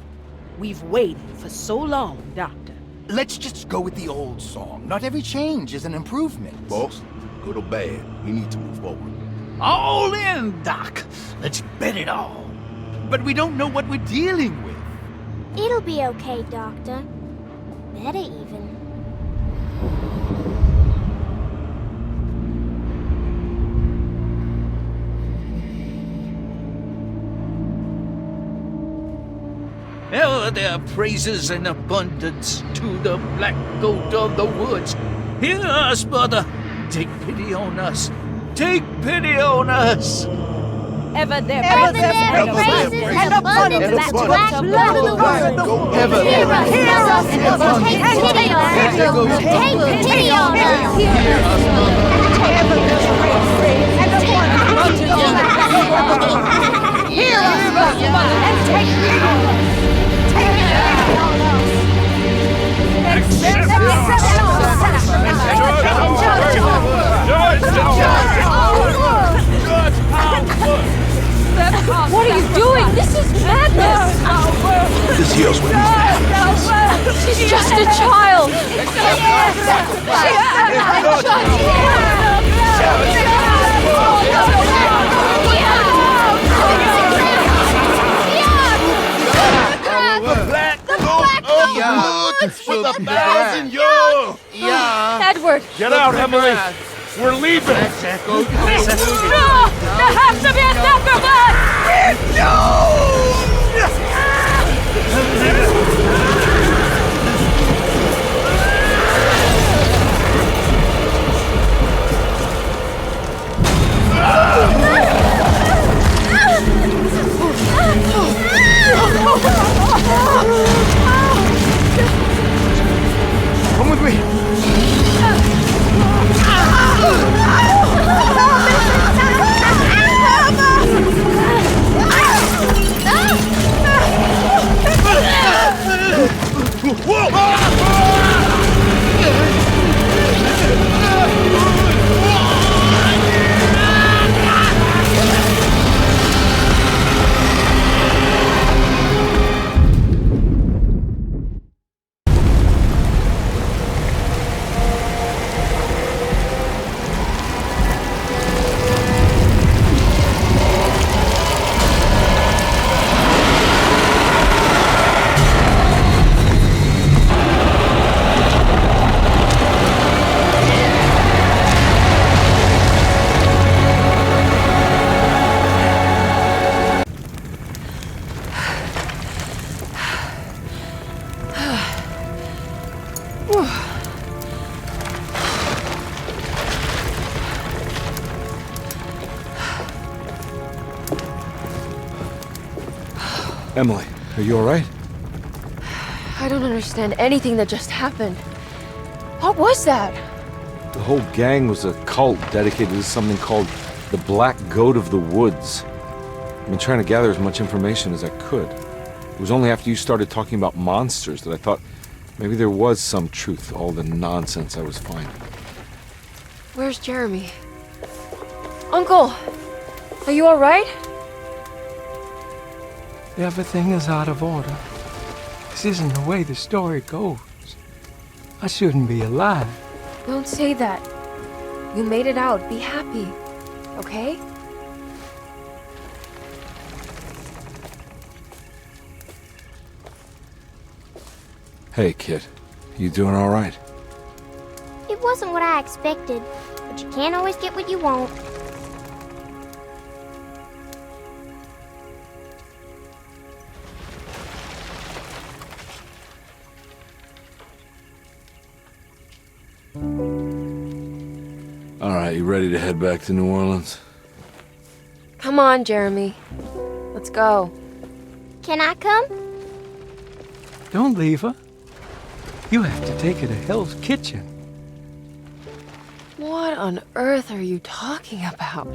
We've waited for so long, Doctor. Let's just go with the old song. Not every change is an improvement. Boss, good or bad, we need to move forward. All in, Doc. Let's bet it all. But we don't know what we're dealing with. It'll be okay, Doctor. Better even. Ever there praises in abundance to the black goat of the woods. Hear us, brother. Take pity on us. Take pity on us. Ever there praises and abundance to black blood of the woods. Ever Hear us, take pity on us. Take pity on us. Hear us, Mother. Ever there praises and abundance to black blood of the woods. Hear us, Mother, and take pity on us. Accept your sacrifice and judge. What's with 1,000 yo! Yeah. Edward! Get out, Emily! We're leaving! There has to be a sacrifice! Come with me. Emily, are you alright? I don't understand anything that just happened. What was that? The whole gang was a cult dedicated to something called the Black Goat of the Woods. I've been trying to gather as much information as I could. It was only after you started talking about monsters that I thought maybe there was some truth to all the nonsense I was finding. Where's Jeremy? Uncle! Are you alright? Everything is out of order. This isn't the way the story goes. I shouldn't be alive. Don't say that. You made it out. Be happy. Okay? Hey, kid. You doing alright? It wasn't what I expected, but you can't always get what you want. Alright, you ready to head back to New Orleans? Come on, Jeremy. Let's go. Can I come? Don't leave her. You have to take her to Hell's Kitchen. What on earth are you talking about?